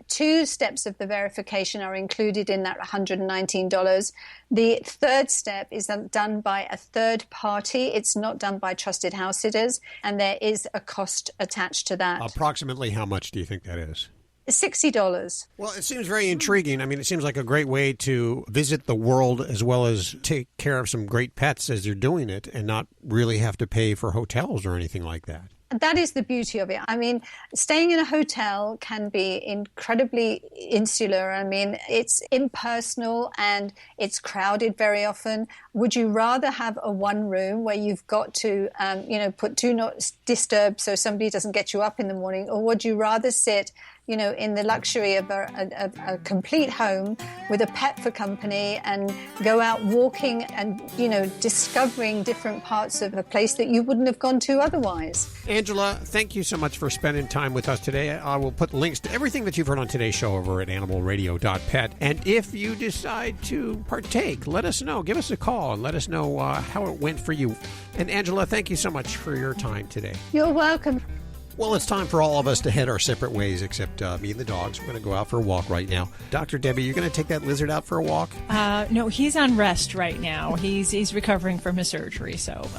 2 steps of the verification are included in that $119. The third step is done by a third party. It's not done by Trusted House Sitters, and there is a cost attached to that. Approximately how much do you think that is? $60. Well, it seems very intriguing. I mean, it seems like a great way to visit the world as well as take care of some great pets as you're doing it and not really have to pay for hotels or anything like that. that is the beauty of it. I mean, staying in a hotel can be incredibly insular. I mean, it's impersonal and it's crowded very often. Would you rather have a one room where you've got to, put do not disturb so somebody doesn't get you up in the morning, or would you rather sit in the luxury of a complete home with a pet for company and go out walking and, discovering different parts of a place that you wouldn't have gone to otherwise? Angela, thank you so much for spending time with us today. I will put links to everything that you've heard on today's show over at animalradio.pet. And if you decide to partake, let us know. Give us a call and let us know how it went for you. And Angela, thank you so much for your time today. You're welcome. Well, it's time for all of us to head our separate ways, except me and the dogs. We're going to go out for a walk right now. Dr. Debbie, you're going to take that lizard out for a walk? No, he's on rest right now. He's recovering from his surgery, so...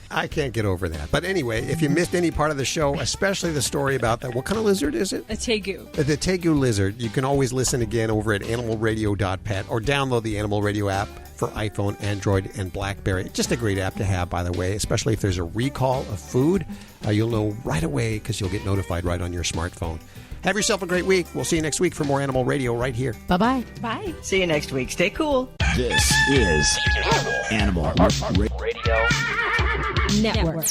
I can't get over that. But anyway, if you missed any part of the show, especially the story about that, what kind of lizard is it? A tegu. The tegu lizard. You can always listen again over at animalradio.pet or download the Animal Radio app for iPhone, Android, and BlackBerry. Just a great app to have, by the way, especially if there's a recall of food. You'll know right away because you'll get notified right on your smartphone. Have yourself a great week. We'll see you next week for more Animal Radio right here. Bye-bye. Bye. See you next week. Stay cool. This is Animal Radio Network.